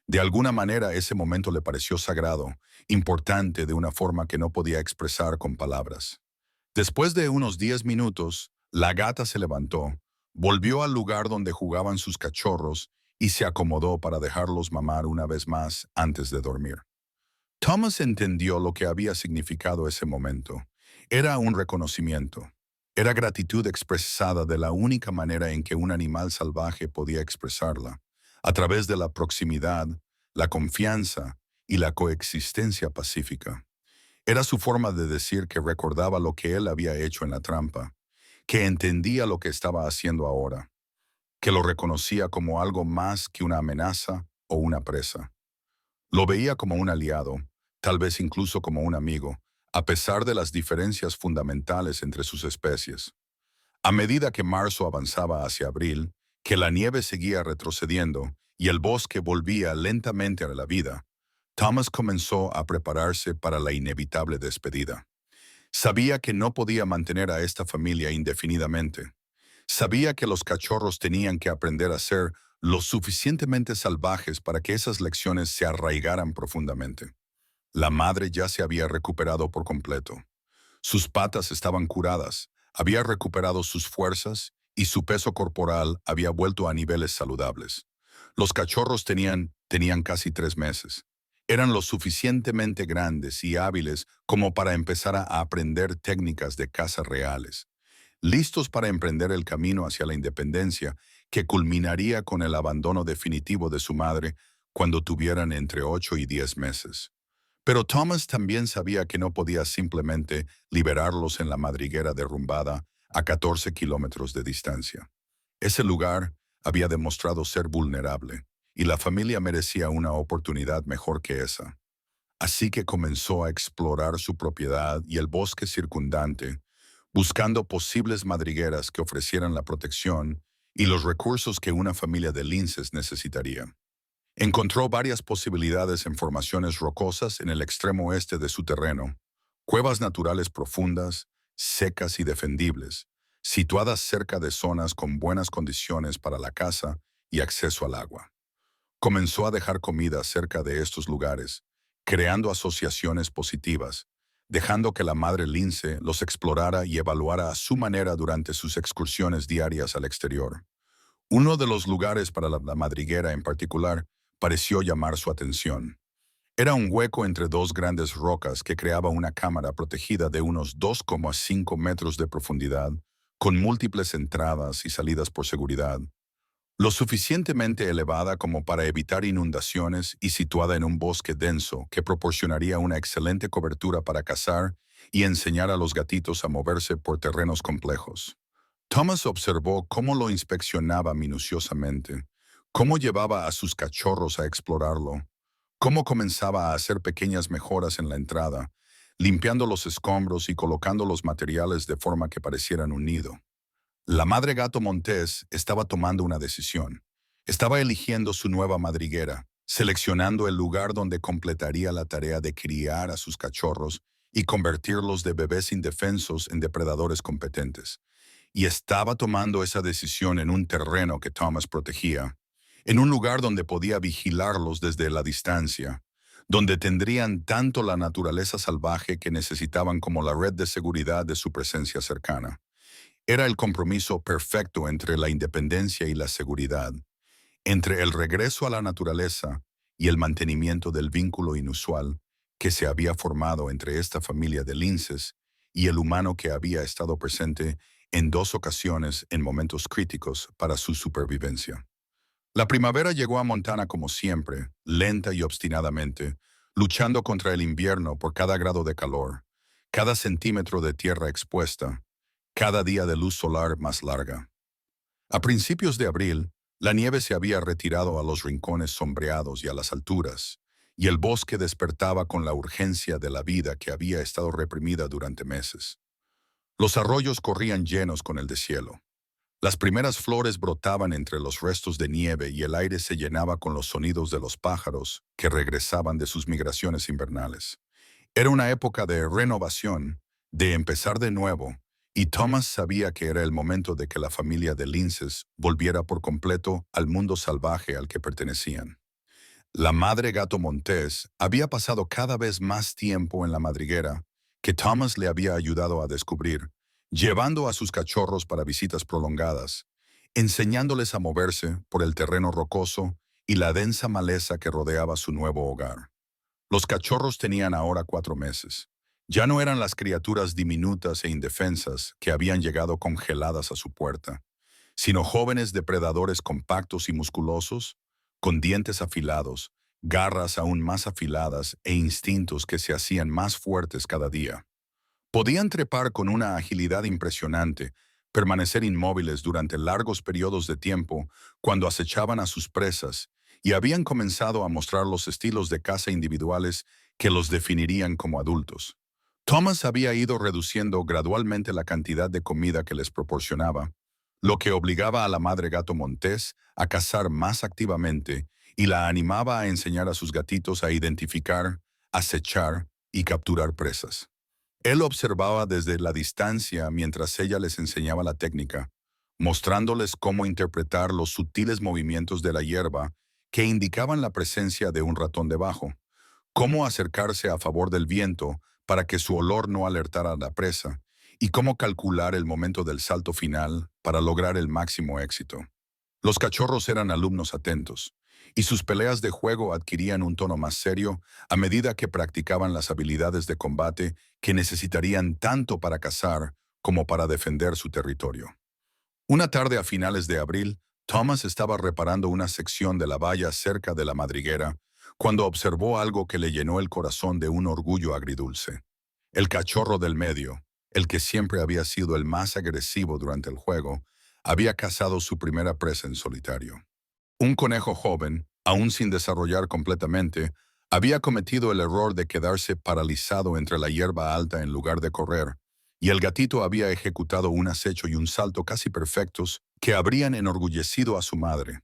[SPEAKER 1] De alguna manera ese momento le pareció sagrado, importante de una forma que no podía expresar con palabras. Después de unos 10 minutos, la gata se levantó, volvió al lugar donde jugaban sus cachorros y se acomodó para dejarlos mamar una vez más antes de dormir. Thomas entendió lo que había significado ese momento. Era un reconocimiento. Era gratitud expresada de la única manera en que un animal salvaje podía expresarla, a través de la proximidad, la confianza y la coexistencia pacífica. Era su forma de decir que recordaba lo que él había hecho en la trampa, que entendía lo que estaba haciendo ahora, que lo reconocía como algo más que una amenaza o una presa. Lo veía como un aliado, tal vez incluso como un amigo, a pesar de las diferencias fundamentales entre sus especies. A medida que marzo avanzaba hacia abril, que la nieve seguía retrocediendo y el bosque volvía lentamente a la vida, Thomas comenzó a prepararse para la inevitable despedida. Sabía que no podía mantener a esta familia indefinidamente. Sabía que los cachorros tenían que aprender a ser lo suficientemente salvajes para que esas lecciones se arraigaran profundamente. La madre ya se había recuperado por completo. Sus patas estaban curadas, había recuperado sus fuerzas y su peso corporal había vuelto a niveles saludables. Los cachorros tenían casi 3 meses. Eran lo suficientemente grandes y hábiles como para empezar a aprender técnicas de caza reales, listos para emprender el camino hacia la independencia que culminaría con el abandono definitivo de su madre cuando tuvieran entre 8 y 10 meses. Pero Thomas también sabía que no podía simplemente liberarlos en la madriguera derrumbada a 14 kilómetros de distancia. Ese lugar había demostrado ser vulnerable, y la familia merecía una oportunidad mejor que esa. Así que comenzó a explorar su propiedad y el bosque circundante, buscando posibles madrigueras que ofrecieran la protección y los recursos que una familia de linces necesitaría. Encontró varias posibilidades en formaciones rocosas en el extremo oeste de su terreno, cuevas naturales profundas, secas y defendibles, situadas cerca de zonas con buenas condiciones para la caza y acceso al agua. Comenzó a dejar comida cerca de estos lugares, creando asociaciones positivas, dejando que la madre lince los explorara y evaluara a su manera durante sus excursiones diarias al exterior. Uno de los lugares para la madriguera en particular pareció llamar su atención. Era un hueco entre dos grandes rocas que creaba una cámara protegida de unos 2,5 metros de profundidad, con múltiples entradas y salidas por seguridad, lo suficientemente elevada como para evitar inundaciones y situada en un bosque denso que proporcionaría una excelente cobertura para cazar y enseñar a los gatitos a moverse por terrenos complejos. Thomas observó cómo lo inspeccionaba minuciosamente, cómo llevaba a sus cachorros a explorarlo, cómo comenzaba a hacer pequeñas mejoras en la entrada, limpiando los escombros y colocando los materiales de forma que parecieran un nido. La madre gato Montés estaba tomando una decisión. Estaba eligiendo su nueva madriguera, seleccionando el lugar donde completaría la tarea de criar a sus cachorros y convertirlos de bebés indefensos en depredadores competentes. Y estaba tomando esa decisión en un terreno que Thomas protegía, en un lugar donde podía vigilarlos desde la distancia, donde tendrían tanto la naturaleza salvaje que necesitaban como la red de seguridad de su presencia cercana. Era el compromiso perfecto entre la independencia y la seguridad, entre el regreso a la naturaleza y el mantenimiento del vínculo inusual que se había formado entre esta familia de linces y el humano que había estado presente en dos ocasiones en momentos críticos para su supervivencia. La primavera llegó a Montana como siempre, lenta y obstinadamente, luchando contra el invierno por cada grado de calor, cada centímetro de tierra expuesta, cada día de luz solar más larga. A principios de abril, la nieve se había retirado a los rincones sombreados y a las alturas, y el bosque despertaba con la urgencia de la vida que había estado reprimida durante meses. Los arroyos corrían llenos con el deshielo. Las primeras flores brotaban entre los restos de nieve y el aire se llenaba con los sonidos de los pájaros que regresaban de sus migraciones invernales. Era una época de renovación, de empezar de nuevo, y Thomas sabía que era el momento de que la familia de linces volviera por completo al mundo salvaje al que pertenecían. La madre gato Montés había pasado cada vez más tiempo en la madriguera que Thomas le había ayudado a descubrir, llevando a sus cachorros para visitas prolongadas, enseñándoles a moverse por el terreno rocoso y la densa maleza que rodeaba su nuevo hogar. Los cachorros tenían ahora 4 meses. Ya no eran las criaturas diminutas e indefensas que habían llegado congeladas a su puerta, sino jóvenes depredadores compactos y musculosos, con dientes afilados, garras aún más afiladas e instintos que se hacían más fuertes cada día. Podían trepar con una agilidad impresionante, permanecer inmóviles durante largos periodos de tiempo cuando acechaban a sus presas, y habían comenzado a mostrar los estilos de caza individuales que los definirían como adultos. Thomas había ido reduciendo gradualmente la cantidad de comida que les proporcionaba, lo que obligaba a la madre gato Montés a cazar más activamente y la animaba a enseñar a sus gatitos a identificar, acechar y capturar presas. Él observaba desde la distancia mientras ella les enseñaba la técnica, mostrándoles cómo interpretar los sutiles movimientos de la hierba que indicaban la presencia de un ratón debajo, cómo acercarse a favor del viento para que su olor no alertara a la presa, y cómo calcular el momento del salto final para lograr el máximo éxito. Los cachorros eran alumnos atentos, y sus peleas de juego adquirían un tono más serio a medida que practicaban las habilidades de combate que necesitarían tanto para cazar como para defender su territorio. Una tarde a finales de abril, Thomas estaba reparando una sección de la valla cerca de la madriguera cuando observó algo que le llenó el corazón de un orgullo agridulce. El cachorro del medio, el que siempre había sido el más agresivo durante el juego, había cazado su primera presa en solitario. Un conejo joven, aún sin desarrollar completamente, había cometido el error de quedarse paralizado entre la hierba alta en lugar de correr, y el gatito había ejecutado un acecho y un salto casi perfectos que habrían enorgullecido a su madre.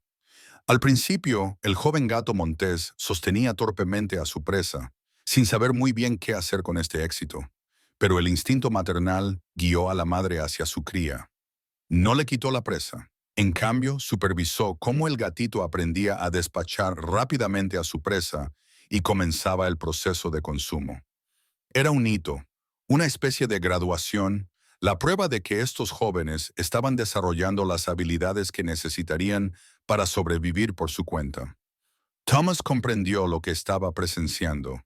[SPEAKER 1] Al principio, el joven gato Montés sostenía torpemente a su presa, sin saber muy bien qué hacer con este éxito, pero el instinto maternal guió a la madre hacia su cría. No le quitó la presa. En cambio, supervisó cómo el gatito aprendía a despachar rápidamente a su presa y comenzaba el proceso de consumo. Era un hito, una especie de graduación, la prueba de que estos jóvenes estaban desarrollando las habilidades que necesitarían para sobrevivir por su cuenta. Thomas comprendió lo que estaba presenciando.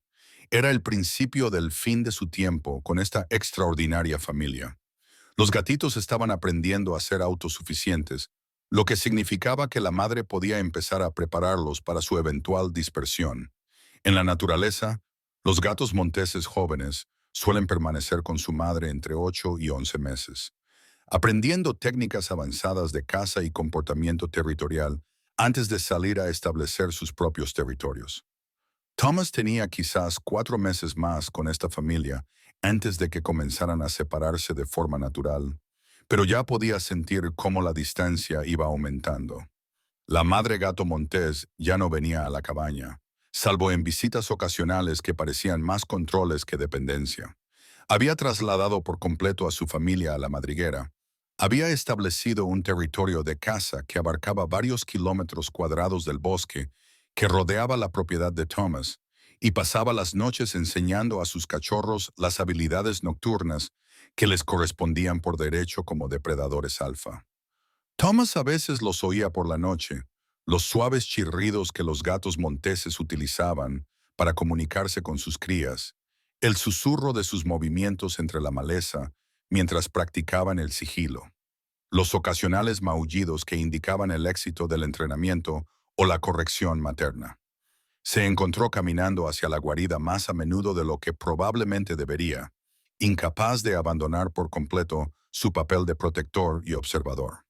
[SPEAKER 1] Era el principio del fin de su tiempo con esta extraordinaria familia. Los gatitos estaban aprendiendo a ser autosuficientes, lo que significaba que la madre podía empezar a prepararlos para su eventual dispersión. En la naturaleza, los gatos monteses jóvenes suelen permanecer con su madre entre 8 y 11 meses, aprendiendo técnicas avanzadas de caza y comportamiento territorial antes de salir a establecer sus propios territorios. Thomas tenía quizás 4 meses más con esta familia antes de que comenzaran a separarse de forma natural, pero ya podía sentir cómo la distancia iba aumentando. La madre gato montés ya no venía a la cabaña, salvo en visitas ocasionales que parecían más controles que dependencia. Había trasladado por completo a su familia a la madriguera. Había establecido un territorio de caza que abarcaba varios kilómetros cuadrados del bosque que rodeaba la propiedad de Thomas, y pasaba las noches enseñando a sus cachorros las habilidades nocturnas que les correspondían por derecho como depredadores alfa. Thomas a veces los oía por la noche, los suaves chirridos que los gatos monteses utilizaban para comunicarse con sus crías, el susurro de sus movimientos entre la maleza mientras practicaban el sigilo, los ocasionales maullidos que indicaban el éxito del entrenamiento o la corrección materna. Se encontró caminando hacia la guarida más a menudo de lo que probablemente debería, incapaz de abandonar por completo su papel de protector y observador.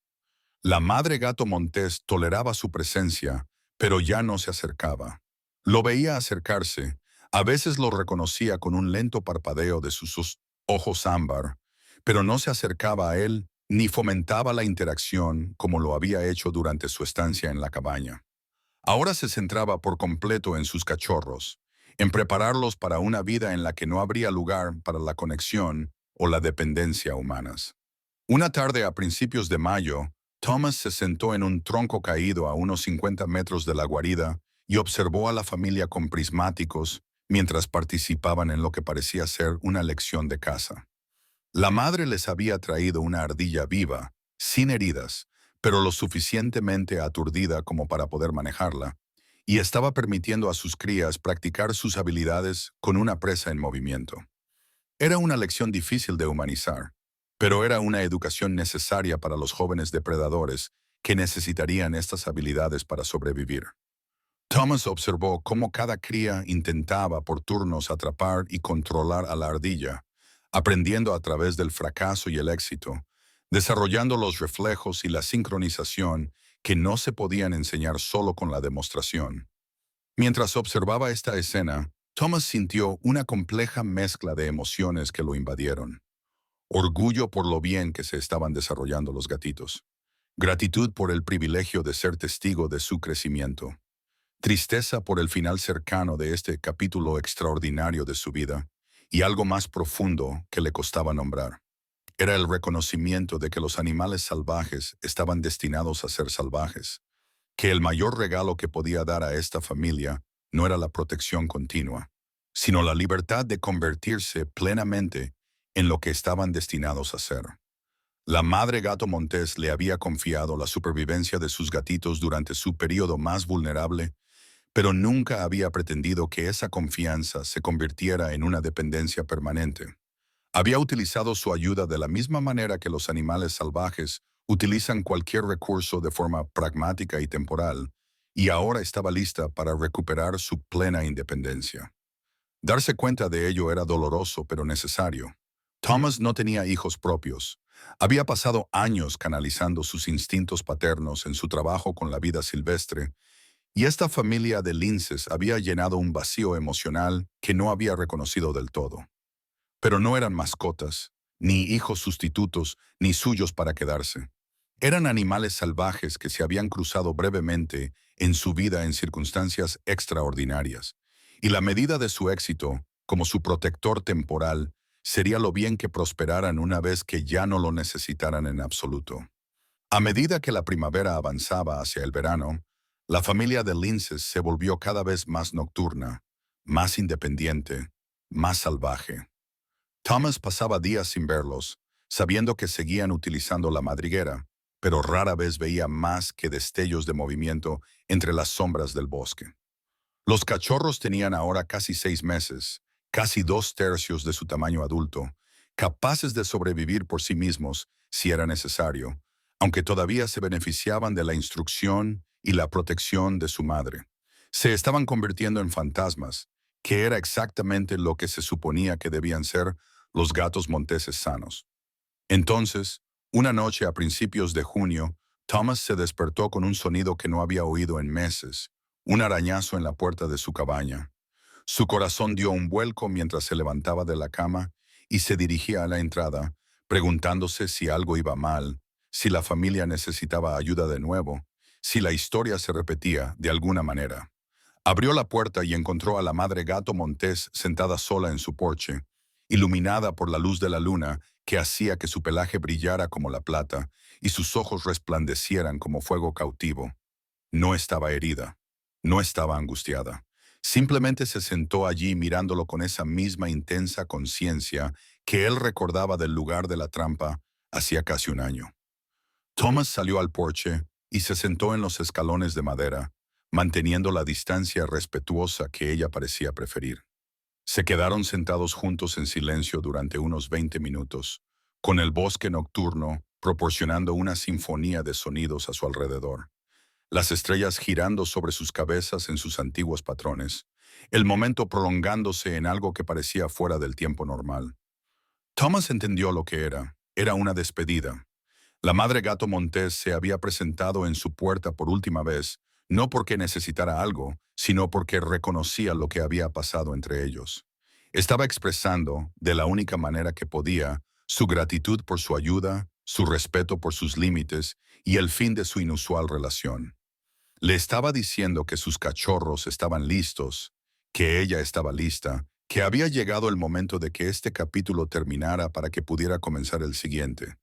[SPEAKER 1] La madre gato montés toleraba su presencia, pero ya no se acercaba. Lo veía acercarse, a veces lo reconocía con un lento parpadeo de sus ojos ámbar, pero no se acercaba a él ni fomentaba la interacción como lo había hecho durante su estancia en la cabaña. Ahora se centraba por completo en sus cachorros, en prepararlos para una vida en la que no habría lugar para la conexión o la dependencia humanas. Una tarde a principios de mayo, Thomas se sentó en un tronco caído a unos 50 metros de la guarida y observó a la familia con prismáticos mientras participaban en lo que parecía ser una lección de caza. La madre les había traído una ardilla viva, sin heridas, pero lo suficientemente aturdida como para poder manejarla, y estaba permitiendo a sus crías practicar sus habilidades con una presa en movimiento. Era una lección difícil de humanizar, pero era una educación necesaria para los jóvenes depredadores que necesitarían estas habilidades para sobrevivir. Thomas observó cómo cada cría intentaba por turnos atrapar y controlar a la ardilla, aprendiendo a través del fracaso y el éxito, desarrollando los reflejos y la sincronización que no se podían enseñar solo con la demostración. Mientras observaba esta escena, Thomas sintió una compleja mezcla de emociones que lo invadieron. Orgullo por lo bien que se estaban desarrollando los gatitos. Gratitud por el privilegio de ser testigo de su crecimiento. Tristeza por el final cercano de este capítulo extraordinario de su vida. Y algo más profundo que le costaba nombrar. Era el reconocimiento de que los animales salvajes estaban destinados a ser salvajes, que el mayor regalo que podía dar a esta familia no era la protección continua, sino la libertad de convertirse plenamente en lo que estaban destinados a ser. La madre gato montés le había confiado la supervivencia de sus gatitos durante su periodo más vulnerable, pero nunca había pretendido que esa confianza se convirtiera en una dependencia permanente. Había utilizado su ayuda de la misma manera que los animales salvajes utilizan cualquier recurso de forma pragmática y temporal, y ahora estaba lista para recuperar su plena independencia. Darse cuenta de ello era doloroso pero necesario. Thomas no tenía hijos propios. Había pasado años canalizando sus instintos paternos en su trabajo con la vida silvestre, y esta familia de linces había llenado un vacío emocional que no había reconocido del todo. Pero no eran mascotas, ni hijos sustitutos, ni suyos para quedarse. Eran animales salvajes que se habían cruzado brevemente en su vida en circunstancias extraordinarias, y la medida de su éxito, como su protector temporal, sería lo bien que prosperaran una vez que ya no lo necesitaran en absoluto. A medida que la primavera avanzaba hacia el verano, la familia de linces se volvió cada vez más nocturna, más independiente, más salvaje. Thomas pasaba días sin verlos, sabiendo que seguían utilizando la madriguera, pero rara vez veía más que destellos de movimiento entre las sombras del bosque. Los cachorros tenían ahora casi 6 meses, casi 2/3 de su tamaño adulto, capaces de sobrevivir por sí mismos si era necesario, aunque todavía se beneficiaban de la instrucción y la protección de su madre. Se estaban convirtiendo en fantasmas, que era exactamente lo que se suponía que debían ser los gatos monteses sanos. Entonces, una noche a principios de junio, Thomas se despertó con un sonido que no había oído en meses, un arañazo en la puerta de su cabaña. Su corazón dio un vuelco mientras se levantaba de la cama y se dirigía a la entrada, preguntándose si algo iba mal, si la familia necesitaba ayuda de nuevo, si la historia se repetía de alguna manera. Abrió la puerta y encontró a la madre gato montés sentada sola en su porche, iluminada por la luz de la luna que hacía que su pelaje brillara como la plata y sus ojos resplandecieran como fuego cautivo. No estaba herida, no estaba angustiada. Simplemente se sentó allí mirándolo con esa misma intensa conciencia que él recordaba del lugar de la trampa hacía casi un año. Thomas salió al porche y se sentó en los escalones de madera, manteniendo la distancia respetuosa que ella parecía preferir. Se quedaron sentados juntos en silencio durante unos 20 minutos, con el bosque nocturno proporcionando una sinfonía de sonidos a su alrededor, las estrellas girando sobre sus cabezas en sus antiguos patrones, el momento prolongándose en algo que parecía fuera del tiempo normal. Thomas entendió lo que era una despedida. La madre gato montés se había presentado en su puerta por última vez, no porque necesitara algo, sino porque reconocía lo que había pasado entre ellos. Estaba expresando, de la única manera que podía, su gratitud por su ayuda, su respeto por sus límites y el fin de su inusual relación. Le estaba diciendo que sus cachorros estaban listos, que ella estaba lista, que había llegado el momento de que este capítulo terminara para que pudiera comenzar el siguiente.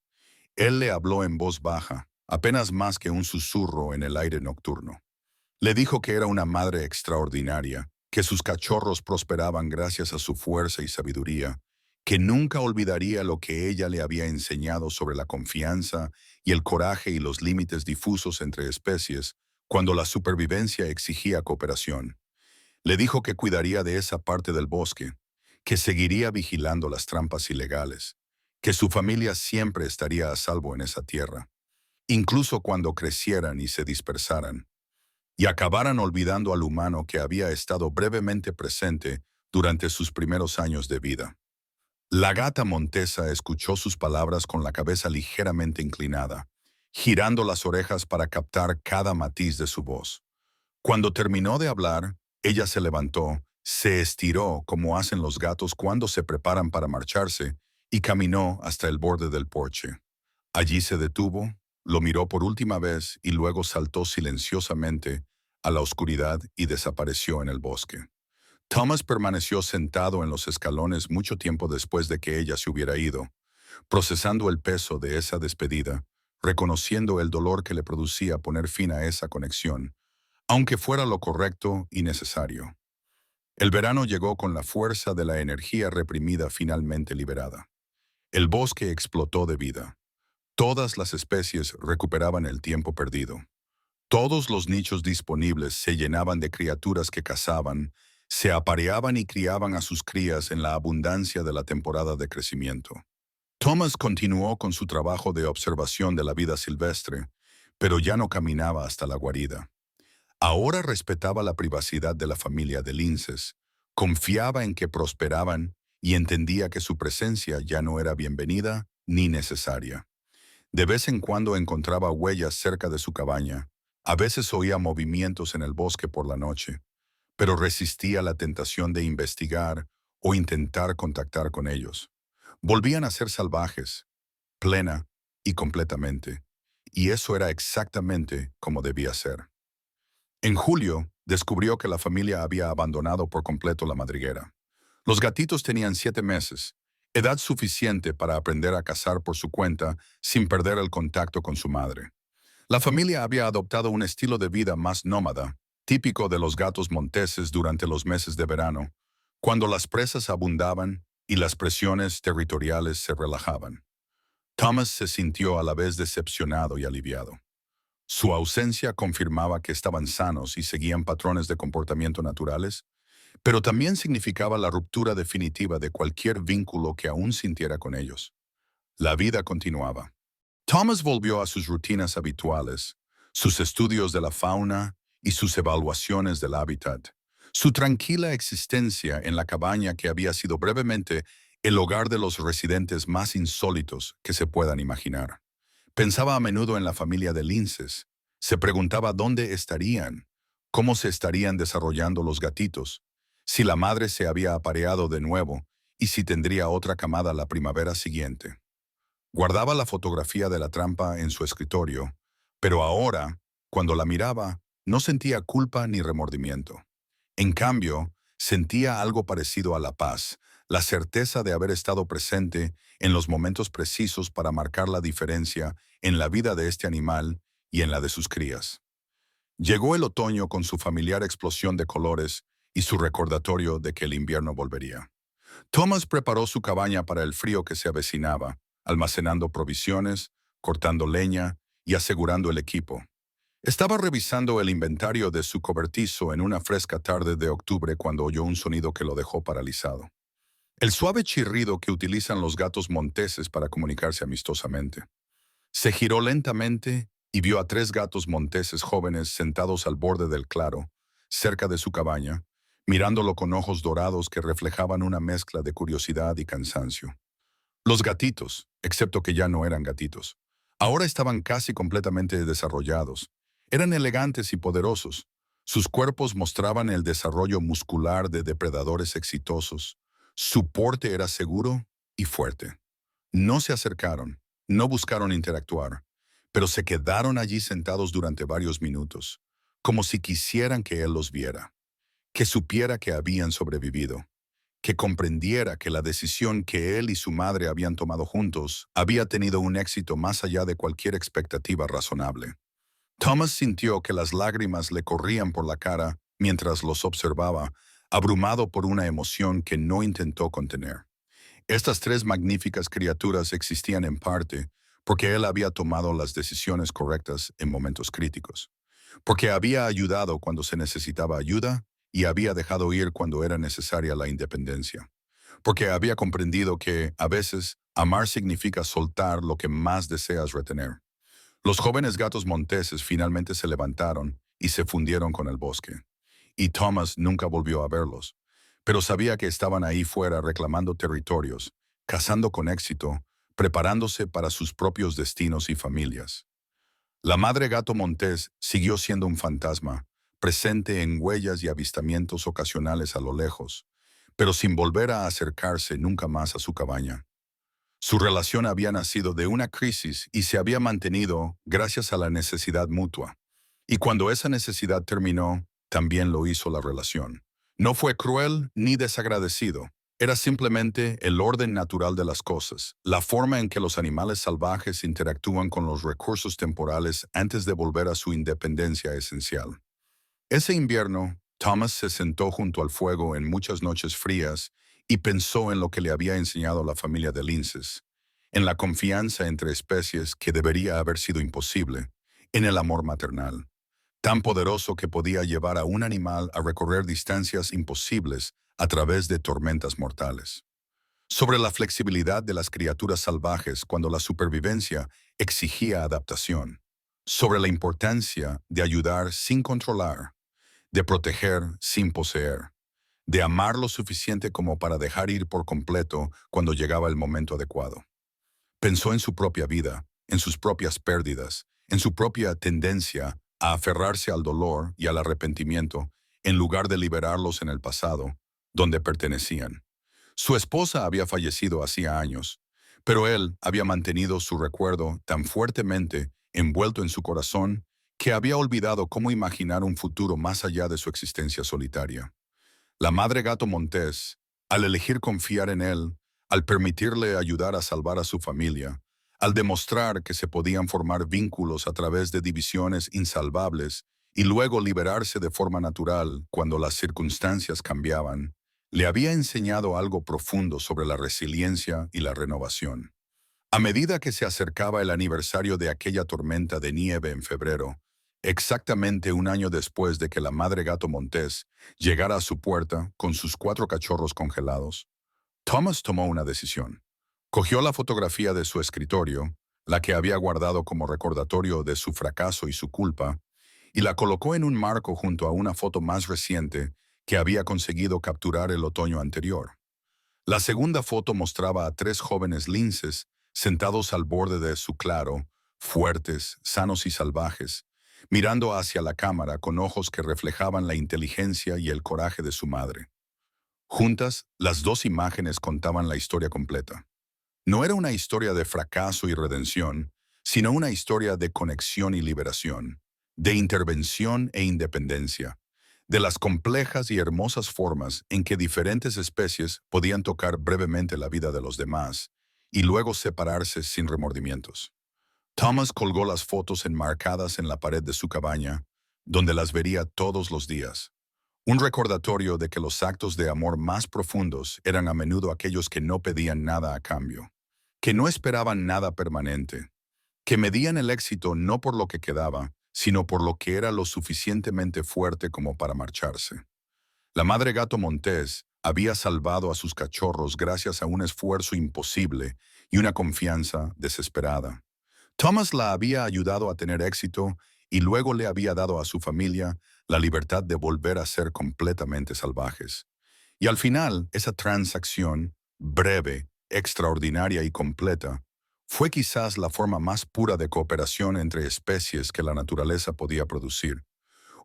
[SPEAKER 1] Él le habló en voz baja, apenas más que un susurro en el aire nocturno. Le dijo que era una madre extraordinaria, que sus cachorros prosperaban gracias a su fuerza y sabiduría, que nunca olvidaría lo que ella le había enseñado sobre la confianza y el coraje y los límites difusos entre especies cuando la supervivencia exigía cooperación. Le dijo que cuidaría de esa parte del bosque, que seguiría vigilando las trampas ilegales, que su familia siempre estaría a salvo en esa tierra, incluso cuando crecieran y se dispersaran, y acabaran olvidando al humano que había estado brevemente presente durante sus primeros años de vida. La gata montesa escuchó sus palabras con la cabeza ligeramente inclinada, girando las orejas para captar cada matiz de su voz. Cuando terminó de hablar, ella se levantó, se estiró como hacen los gatos cuando se preparan para marcharse, y caminó hasta el borde del porche. Allí se detuvo, lo miró por última vez y luego saltó silenciosamente a la oscuridad y desapareció en el bosque. Thomas permaneció sentado en los escalones mucho tiempo después de que ella se hubiera ido, procesando el peso de esa despedida, reconociendo el dolor que le producía poner fin a esa conexión, aunque fuera lo correcto y necesario. El verano llegó con la fuerza de la energía reprimida finalmente liberada. El bosque explotó de vida. Todas las especies recuperaban el tiempo perdido. Todos los nichos disponibles se llenaban de criaturas que cazaban, se apareaban y criaban a sus crías en la abundancia de la temporada de crecimiento. Thomas continuó con su trabajo de observación de la vida silvestre, pero ya no caminaba hasta la guarida. Ahora respetaba la privacidad de la familia de linces, confiaba en que prosperaban y entendía que su presencia ya no era bienvenida ni necesaria. De vez en cuando encontraba huellas cerca de su cabaña, a veces oía movimientos en el bosque por la noche, pero resistía la tentación de investigar o intentar contactar con ellos. Volvían a ser salvajes, plena y completamente, y eso era exactamente como debía ser. En julio, descubrió que la familia había abandonado por completo la madriguera. Los gatitos tenían 7 meses, edad suficiente para aprender a cazar por su cuenta sin perder el contacto con su madre. La familia había adoptado un estilo de vida más nómada, típico de los gatos monteses durante los meses de verano, cuando las presas abundaban y las presiones territoriales se relajaban. Thomas se sintió a la vez decepcionado y aliviado. Su ausencia confirmaba que estaban sanos y seguían patrones de comportamiento naturales, pero también significaba la ruptura definitiva de cualquier vínculo que aún sintiera con ellos. La vida continuaba. Thomas volvió a sus rutinas habituales, sus estudios de la fauna y sus evaluaciones del hábitat. Su tranquila existencia en la cabaña que había sido brevemente el hogar de los residentes más insólitos que se puedan imaginar. Pensaba a menudo en la familia de linces. Se preguntaba dónde estarían, cómo se estarían desarrollando los gatitos, si la madre se había apareado de nuevo y si tendría otra camada la primavera siguiente. Guardaba la fotografía de la trampa en su escritorio, pero ahora, cuando la miraba, no sentía culpa ni remordimiento. En cambio, sentía algo parecido a la paz, la certeza de haber estado presente en los momentos precisos para marcar la diferencia en la vida de este animal y en la de sus crías. Llegó el otoño con su familiar explosión de colores y su recordatorio de que el invierno volvería. Thomas preparó su cabaña para el frío que se avecinaba, almacenando provisiones, cortando leña y asegurando el equipo. Estaba revisando el inventario de su cobertizo en una fresca tarde de octubre cuando oyó un sonido que lo dejó paralizado. El suave chirrido que utilizan los gatos monteses para comunicarse amistosamente. Se giró lentamente y vio a 3 gatos monteses jóvenes sentados al borde del claro, cerca de su cabaña, mirándolo con ojos dorados que reflejaban una mezcla de curiosidad y cansancio. Los gatitos, excepto que ya no eran gatitos, ahora estaban casi completamente desarrollados. Eran elegantes y poderosos. Sus cuerpos mostraban el desarrollo muscular de depredadores exitosos. Su porte era seguro y fuerte. No se acercaron, no buscaron interactuar, pero se quedaron allí sentados durante varios minutos, como si quisieran que él los viera, que supiera que habían sobrevivido, que comprendiera que la decisión que él y su madre habían tomado juntos había tenido un éxito más allá de cualquier expectativa razonable. Thomas sintió que las lágrimas le corrían por la cara mientras los observaba, abrumado por una emoción que no intentó contener. Estas 3 magníficas criaturas existían en parte porque él había tomado las decisiones correctas en momentos críticos, porque había ayudado cuando se necesitaba ayuda y había dejado ir cuando era necesaria la independencia, porque había comprendido que, a veces, amar significa soltar lo que más deseas retener. Los jóvenes gatos monteses finalmente se levantaron y se fundieron con el bosque, y Thomas nunca volvió a verlos, pero sabía que estaban ahí fuera reclamando territorios, cazando con éxito, preparándose para sus propios destinos y familias. La madre gato montés siguió siendo un fantasma, presente en huellas y avistamientos ocasionales a lo lejos, pero sin volver a acercarse nunca más a su cabaña. Su relación había nacido de una crisis y se había mantenido gracias a la necesidad mutua. Y cuando esa necesidad terminó, también lo hizo la relación. No fue cruel ni desagradecido. Era simplemente el orden natural de las cosas, la forma en que los animales salvajes interactúan con los recursos temporales antes de volver a su independencia esencial. Ese invierno, Thomas se sentó junto al fuego en muchas noches frías y pensó en lo que le había enseñado la familia de linces, en la confianza entre especies que debería haber sido imposible, en el amor maternal, tan poderoso que podía llevar a un animal a recorrer distancias imposibles a través de tormentas mortales. Sobre la flexibilidad de las criaturas salvajes cuando la supervivencia exigía adaptación. Sobre la importancia de ayudar sin controlar, de proteger sin poseer, de amar lo suficiente como para dejar ir por completo cuando llegaba el momento adecuado. Pensó en su propia vida, en sus propias pérdidas, en su propia tendencia a aferrarse al dolor y al arrepentimiento en lugar de liberarlos en el pasado, donde pertenecían. Su esposa había fallecido hacía años, pero él había mantenido su recuerdo tan fuertemente envuelto en su corazón que había olvidado cómo imaginar un futuro más allá de su existencia solitaria. La madre gato montés, al elegir confiar en él, al permitirle ayudar a salvar a su familia, al demostrar que se podían formar vínculos a través de divisiones insalvables y luego liberarse de forma natural cuando las circunstancias cambiaban, le había enseñado algo profundo sobre la resiliencia y la renovación. A medida que se acercaba el aniversario de aquella tormenta de nieve en febrero, exactamente un año después de que la madre gato Montés llegara a su puerta con sus 4 cachorros congelados, Thomas tomó una decisión. Cogió la fotografía de su escritorio, la que había guardado como recordatorio de su fracaso y su culpa, y la colocó en un marco junto a una foto más reciente que había conseguido capturar el otoño anterior. La segunda foto mostraba a 3 jóvenes linces sentados al borde de su claro, fuertes, sanos y salvajes, mirando hacia la cámara con ojos que reflejaban la inteligencia y el coraje de su madre. Juntas, las 2 imágenes contaban la historia completa. No era una historia de fracaso y redención, sino una historia de conexión y liberación, de intervención e independencia, de las complejas y hermosas formas en que diferentes especies podían tocar brevemente la vida de los demás y luego separarse sin remordimientos. Thomas colgó las fotos enmarcadas en la pared de su cabaña, donde las vería todos los días. Un recordatorio de que los actos de amor más profundos eran a menudo aquellos que no pedían nada a cambio, que no esperaban nada permanente, que medían el éxito no por lo que quedaba, sino por lo que era lo suficientemente fuerte como para marcharse. La madre gato Montés había salvado a sus cachorros gracias a un esfuerzo imposible y una confianza desesperada. Thomas la había ayudado a tener éxito y luego le había dado a su familia la libertad de volver a ser completamente salvajes. Y al final, esa transacción, breve, extraordinaria y completa, fue quizás la forma más pura de cooperación entre especies que la naturaleza podía producir.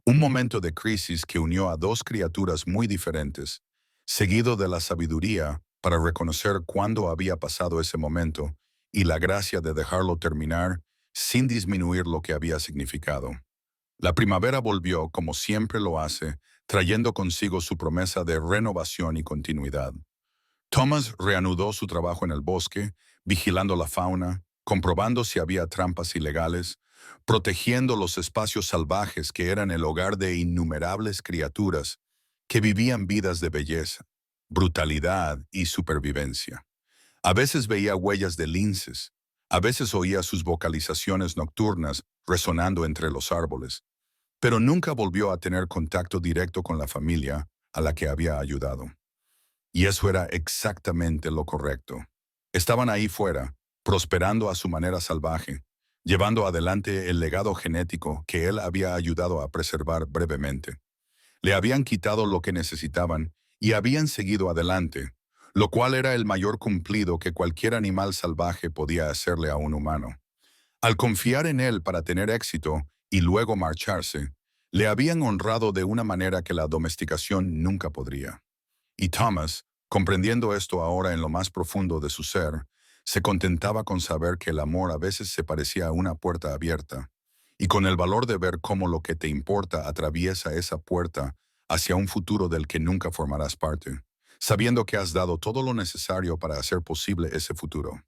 [SPEAKER 1] Un momento de crisis que unió a 2 criaturas muy diferentes, seguido de la sabiduría para reconocer cuándo había pasado ese momento y la gracia de dejarlo terminar sin disminuir lo que había significado. La primavera volvió, como siempre lo hace, trayendo consigo su promesa de renovación y continuidad. Thomas reanudó su trabajo en el bosque, vigilando la fauna, comprobando si había trampas ilegales, protegiendo los espacios salvajes que eran el hogar de innumerables criaturas que vivían vidas de belleza, brutalidad y supervivencia. A veces veía huellas de linces, a veces oía sus vocalizaciones nocturnas resonando entre los árboles, pero nunca volvió a tener contacto directo con la familia a la que había ayudado. Y eso era exactamente lo correcto. Estaban ahí fuera, prosperando a su manera salvaje, llevando adelante el legado genético que él había ayudado a preservar brevemente. Le habían quitado lo que necesitaban y habían seguido adelante, lo cual era el mayor cumplido que cualquier animal salvaje podía hacerle a un humano. Al confiar en él para tener éxito y luego marcharse, le habían honrado de una manera que la domesticación nunca podría. Y Thomas, comprendiendo esto ahora en lo más profundo de su ser, se contentaba con saber que el amor a veces se parecía a una puerta abierta, y con el valor de ver cómo lo que te importa atraviesa esa puerta hacia un futuro del que nunca formarás parte, sabiendo que has dado todo lo necesario para hacer posible ese futuro.